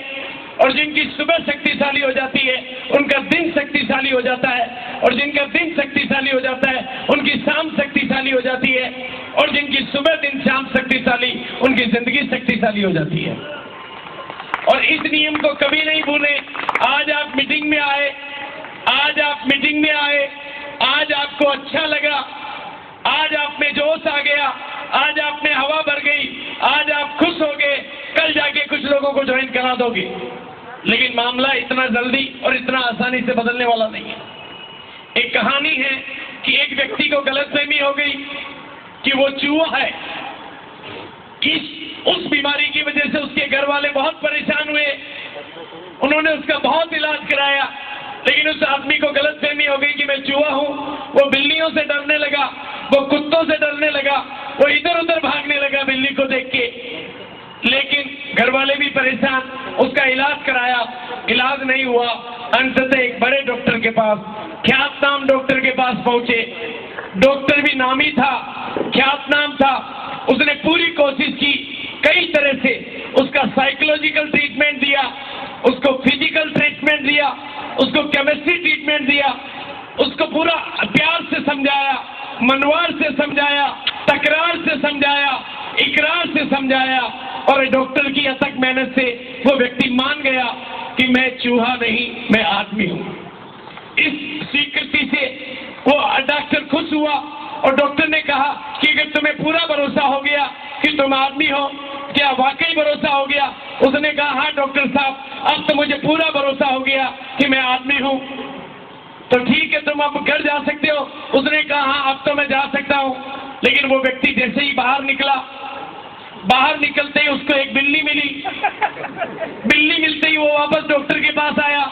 और जिनकी सुबह शक्तिशाली हो जाती है उनका दिन शक्तिशाली हो जाता है, और जिनका दिन शक्तिशाली हो जाता है उनकी शाम शक्तिशाली हो जाती है, और जिनकी सुबह दिन शाम शक्तिशाली, उनकी जिंदगी शक्तिशाली हो जाती है। और इस नियम को कभी नहीं भूलें। आज आप मीटिंग में आए, आज आप मीटिंग में आए, आज आपको अच्छा लगा, आज आप में जोश आ गया, आज आप में हवा भर गई, आज आप खुश हो गए, कल जाके कुछ लोगों को ज्वाइन करा दोगे, लेकिन मामला इतना जल्दी और इतना आसानी से बदलने वाला नहीं है। एक कहानी है कि एक व्यक्ति को गलतफहमी हो गई कि वो चूहा है। उस बीमारी की वजह से उसके घर वाले बहुत परेशान हुए, उन्होंने उसका बहुत इलाज कराया, लेकिन उस आदमी को गलतफहमी हो गई कि मैं चूहा हूं। वो बिल्लियों से डरने लगा, वो कुत्तों से डरने लगा, वो इधर उधर भागने लगा बिल्ली को देख के। लेकिन घर वाले भी परेशान, उसका इलाज कराया, इलाज नहीं हुआ। अंततः एक बड़े डॉक्टर के पास, ख्यातनाम डॉक्टर के पास पहुंचे। डॉक्टर भी नामी था, ख्यातनाम था। उसने पूरी कोशिश की, कई तरह से उसका साइकोलॉजिकल ट्रीटमेंट दिया, उसको फिजिकल ट्रीटमेंट दिया, उसको केमिस्ट्री ट्रीटमेंट दिया, उसको पूरा प्यार से समझाया, मनवार से समझाया, तकरार से समझाया, इकरार से समझाया, और डॉक्टर की अथक मेहनत से वो व्यक्ति मान गया कि मैं चूहा नहीं, मैं आदमी हूं। इस स्वीकृति से वो डॉक्टर खुश हुआ, और डॉक्टर ने कहा कि अगर तुम्हें पूरा भरोसा हो गया कि तुम आदमी हो, क्या वाकई भरोसा हो गया? उसने कहा हाँ डॉक्टर साहब, अब तो मुझे पूरा भरोसा हो गया कि मैं आदमी हूं, तो ठीक है तुम अब घर जा सकते हो। उसने कहा हाँ अब तो मैं जा सकता हूं। लेकिन वो व्यक्ति जैसे ही बाहर निकला, बाहर निकलते ही उसको एक बिल्ली मिली। बिल्ली मिलते ही वो वापस डॉक्टर के पास आया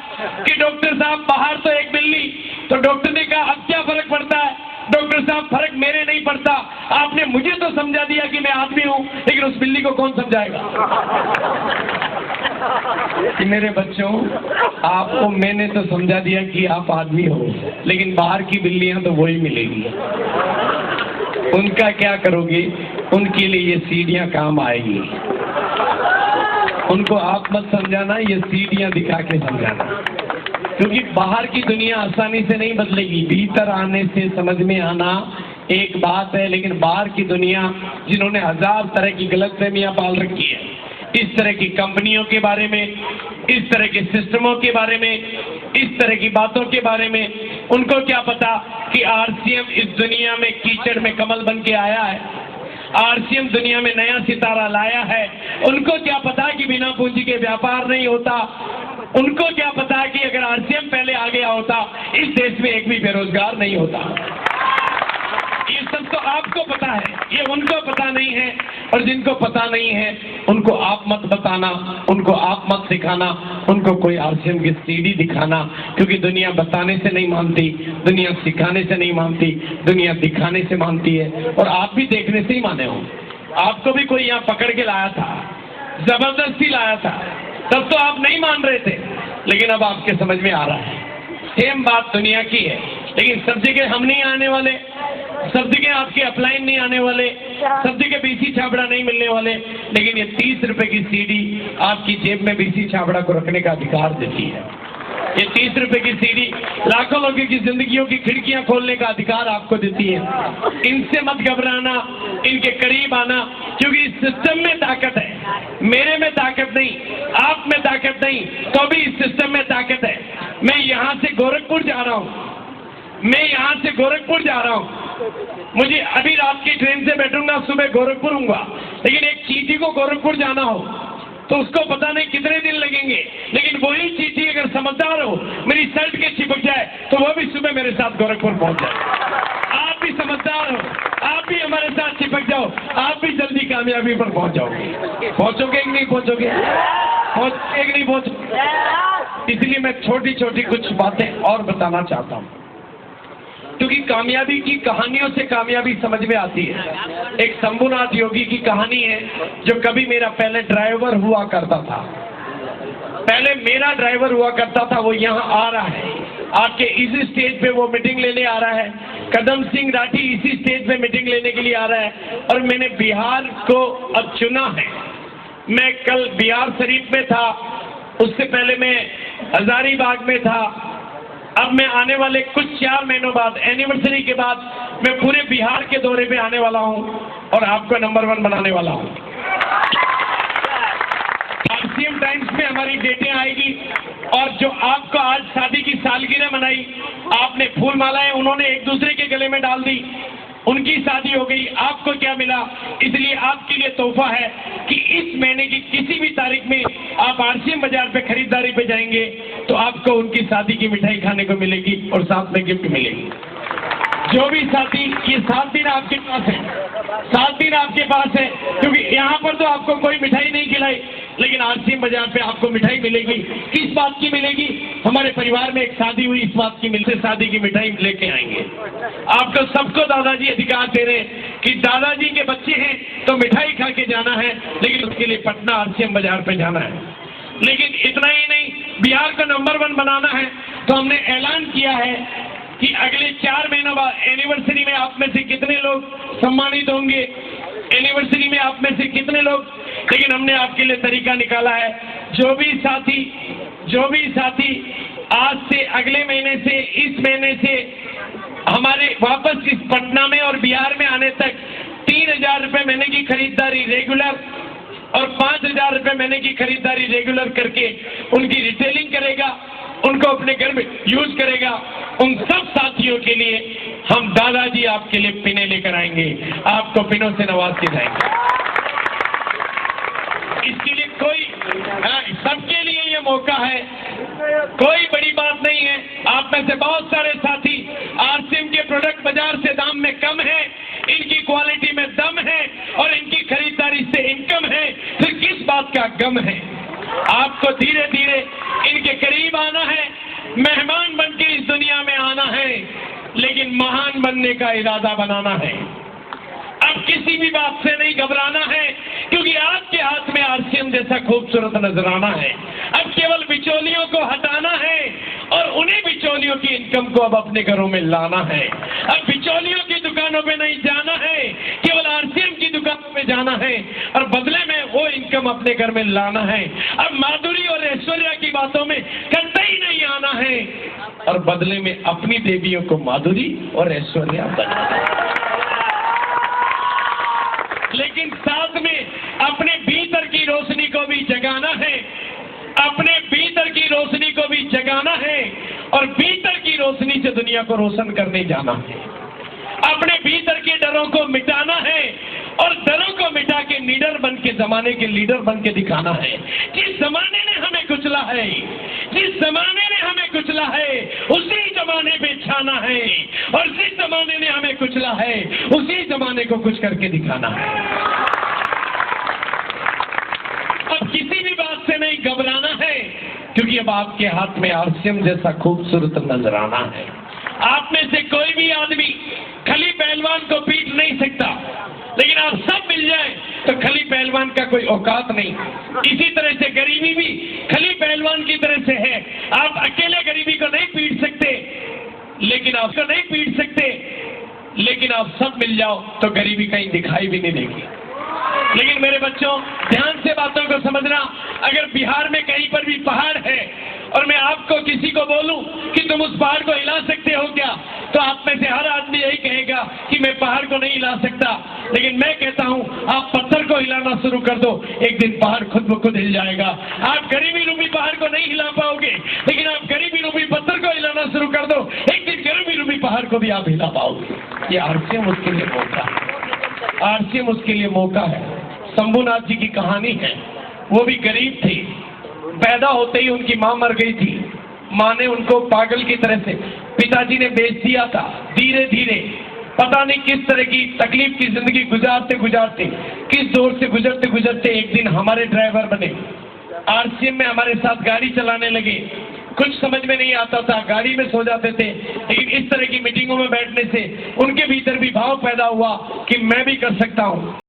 कि डॉक्टर साहब बाहर तो एक बिल्ली। तो डॉक्टर ने कहा अब क्या फर्क पड़ता है? डॉक्टर साहब फर्क मेरे नहीं पड़ता, आपने मुझे तो समझा दिया कि मैं आदमी हूं, लेकिन उस बिल्ली को कौन समझाएगा? कि मेरे बच्चों, आपको मैंने तो समझा दिया कि आप आदमी हो, लेकिन बाहर की बिल्लियां तो वही मिलेगी। उनका क्या करोगे? उनके लिए ये सीढ़ियां काम आएगी। उनको आप मत समझाना, ये सीढ़ियां दिखा के समझाना, क्योंकि बाहर की दुनिया आसानी से नहीं बदलेगी। भीतर आने से समझ में आना एक बात है, लेकिन बाहर की दुनिया, जिन्होंने 1000 तरह की गलतफहमियां पाल रखी है, इस तरह की कंपनियों के बारे में, इस तरह के सिस्टमों के बारे में, इस तरह की बातों के बारे में, उनको क्या पता कि RCM इस दुनिया में कीचड़ में कमल बन के आया है। आरसीएम दुनिया में नया सितारा लाया है। उनको क्या पता कि बिना पूंजी के व्यापार नहीं होता। उनको क्या पता कि अगर आरसीएम पहले आ गया होता इस देश में एक भी बेरोजगार नहीं होता। ये सब तो आपको पता है, ये उनको पता नहीं है। और जिनको पता नहीं है उनको आप मत बताना, उनको आप मत सिखाना, उनको कोई आरसीएम की सीडी दिखाना, क्योंकि दुनिया बताने से नहीं मानती, दुनिया सिखाने से नहीं मानती, दुनिया दिखाने से मानती है। और आप भी देखने से ही माने हो। आपको भी कोई यहाँ पकड़ के लाया था, जबरदस्ती लाया था, तब तो आप नहीं मान रहे थे, लेकिन अब आपके समझ में आ रहा है। सेम बात दुनिया की है, लेकिन सब जगह हम नहीं आने वाले, सब जगह आपके अपलाइन नहीं आने वाले, सब जगह बीसी छाबड़ा नहीं मिलने वाले। लेकिन ये 30 रुपए की सीडी आपकी जेब में बीसी छाबड़ा को रखने का अधिकार देती है। ये 30 रुपए की सीडी लाखों लोगों की जिंदगियों की खिड़कियां खोलने का अधिकार आपको देती है। इनसे मत घबराना, इनके करीब आना, क्योंकि इस सिस्टम में ताकत है। मेरे में ताकत नहीं, आप में ताकत नहीं, तो भी इस सिस्टम में ताकत है। मैं यहाँ से गोरखपुर जा रहा हूँ, मैं यहाँ से गोरखपुर जा रहा हूँ। मुझे अभी रात की ट्रेन से बैठूंगा, सुबह गोरखपुर हूँगा। लेकिन एक चीटी को गोरखपुर जाना हो तो उसको पता नहीं कितने दिन लगेंगे, लेकिन वही चीटी अगर समझदार हो, मेरी शर्ट के चिपक जाए तो वो भी सुबह मेरे साथ गोरखपुर पहुंच जाए। आप भी समझदार हो, आप भी हमारे साथ चिपक जाओ, आप भी जल्दी कामयाबी पर पहुंच जाओगे। पहुंचोगे कि नहीं पहुंचोगे? पहुंचोगे कि नहीं पहुंचोगे? इसलिए मैं छोटी छोटी कुछ बातें और बताना चाहता हूँ, क्योंकि कामयाबी की कहानियों से कामयाबी समझ में आती है। एक शंभुनाथ योगी की कहानी है, जो कभी मेरा पहले ड्राइवर हुआ करता था, पहले मेरा ड्राइवर हुआ करता था। वो यहाँ आ रहा है, आपके इसी स्टेज पे वो मीटिंग लेने आ रहा है। कदम सिंह राठी इसी स्टेज पे मीटिंग लेने के लिए आ रहा है। और मैंने बिहार को अब चुना है। मैं कल बिहार शरीफ में था, उससे पहले मैं हजारीबाग में था। अब मैं आने वाले कुछ 4 महीनों बाद, एनिवर्सरी के बाद, मैं पूरे बिहार के दौरे पे आने वाला हूं और आपको नंबर 1 बनाने वाला हूं। आरसीएम टाइम्स में हमारी डेटें आएगी। और जो आपको आज शादी की सालगिरह मनाई, आपने फूल मालाएं उन्होंने एक दूसरे के गले में डाल दी, उनकी शादी हो गई। आपको क्या मिला? इसलिए आपके लिए तोहफा है कि इस महीने की किसी भी तारीख में आप आरसीएम बाजार पे खरीदारी पे जाएंगे तो आपको उनकी शादी की मिठाई खाने को मिलेगी और साथ में गिफ्ट मिलेगी। जो भी साथी, ये 7 दिन आपके पास है, 7 दिन आपके पास है, क्योंकि यहाँ पर तो आपको कोई मिठाई नहीं खिलाई, लेकिन आरसीएम बाजार पे आपको मिठाई मिलेगी। किस बात की मिलेगी? हमारे परिवार में एक शादी हुई, इस बात की मिलते शादी की मिठाई लेके आएंगे। आपको सबको दादाजी अधिकार दे रहे हैं कि दादाजी के बच्चे हैं तो मिठाई खा के जाना है, लेकिन उसके लिए पटना आरसीएम बाजार पे जाना है। लेकिन इतना ही नहीं, बिहार को नंबर 1 बनाना है तो हमने ऐलान किया है कि अगले 4 महीनों बाद एनिवर्सरी में आप में से कितने लोग सम्मानित होंगे, एनिवर्सरी में आप में से कितने लोग। लेकिन हमने आपके लिए तरीका निकाला है, जो भी साथी आज से, अगले महीने से, इस महीने से हमारे वापस इस पटना में और बिहार में आने तक 3000 रुपए महीने की खरीदारी रेगुलर और 5000 रुपए महीने की खरीदारी रेगुलर करके उनकी रिटेलिंग करेगा, उनको अपने घर में यूज करेगा। उन सब साथियों के लिए हम दादाजी आपके लिए पिने लेकर आएंगे, आपको पिनों से नवाज के जाएंगे। इसके लिए कोई, सबके लिए ये मौका है, कोई बड़ी बात नहीं है। आप में से बहुत सारे साथी आरसीएम के प्रोडक्ट बाजार से दाम में कम है, इनकी क्वालिटी में दम है और इनकी खरीदारी से इनकम है, फिर किस बात का गम है? आपको धीरे धीरे इनके करीब आना है, मेहमान बन के इस दुनिया में आना है, लेकिन महान बनने का इरादा बनाना है। अब किसी भी बात से नहीं घबराना है, क्योंकि आपके हाथ में आरसीएम जैसा खूबसूरत नजराना है। अब केवल बिचौलियों को हटाना है और उन्हीं बिचौलियों की इनकम को अब अपने घरों में लाना है। अब बिचौलियों की दुकानों पे नहीं जाना है, केवल आरसीएम की दुकानों में जाना है और बदले में वो इनकम अपने घर में लाना है। अब माधुरी और ऐश्वर्या की बातों में कतई नहीं आना है और बदले में अपनी देवियों को माधुरी और ऐश्वर्या बनाना। लेकिन साथ में अपने भीतर की रोशनी को भी जगाना है, अपने भीतर की रोशनी को भी जगाना है और भीतर की रोशनी से दुनिया को रोशन करने जाना है। अपने भीतर के डरों को मिटाना है और डरों को मिटा के लीडर बन के जमाने के लीडर बन के दिखाना है। जिस जमाने ने हमें कुचला है, जिस जमाने ने हमें कुचला है, उसी जमाने पे छाना है, और जिस जमाने ने हमें कुचला है उसी जमाने को कुछ करके दिखाना है। अब किसी भी बात से नहीं घबराना है, क्योंकि अब आपके हाथ में आरसीएम जैसा खूबसूरत नजराना है। आप में से कोई भी आदमी खली पहलवान को पीट नहीं सकता, लेकिन आप सब मिल जाए तो खली पहलवान का कोई औकात नहीं। इसी तरह से गरीबी भी खली पहलवान की तरह से है। आप अकेले गरीबी को नहीं पीट सकते, लेकिन आपको नहीं पीट सकते, लेकिन आप सब मिल जाओ तो गरीबी कहीं दिखाई भी नहीं देगी। लेकिन मेरे बच्चों, ध्यान से बातों को समझना। अगर बिहार में कहीं पर भी पहाड़ है और मैं आपको किसी को बोलूं कि तुम उस पहाड़ को हिला सकते हो क्या, तो आप में से हर आदमी यही कहेगा कि मैं पहाड़ को नहीं हिला सकता। लेकिन मैं कहता हूं, आप पत्थर को हिलाना शुरू कर दो, एक दिन पहाड़ खुद ब खुद हिल जाएगा। आप गरीबी रूपी पहाड़ को नहीं हिला पाओगे, लेकिन आप गरीबी रूपी पत्थर को हिलाना शुरू कर दो, एक दिन गरीबी रूपी पहाड़ को भी आप हिला पाओगे। ये आरसीएम उसके लिए मौका है, आरसीएम उसके लिए मौका है। शंभुनाथ जी की कहानी है। वो भी गरीब थे, पैदा होते ही उनकी मां मर गई थी। मां ने उनको पागल की तरह से पिताजी ने बेच दिया था। धीरे धीरे पता नहीं किस तरह की तकलीफ की जिंदगी गुजारते गुजारते, किस दौर से गुजरते गुजरते एक दिन हमारे ड्राइवर बने। आरसीएम में हमारे साथ गाड़ी चलाने लगे। कुछ समझ में नहीं आता था, गाड़ी में सो जाते थे, लेकिन इस तरह की मीटिंगों में बैठने से उनके भीतर भी भाव पैदा हुआ कि मैं भी कर सकता हूँ।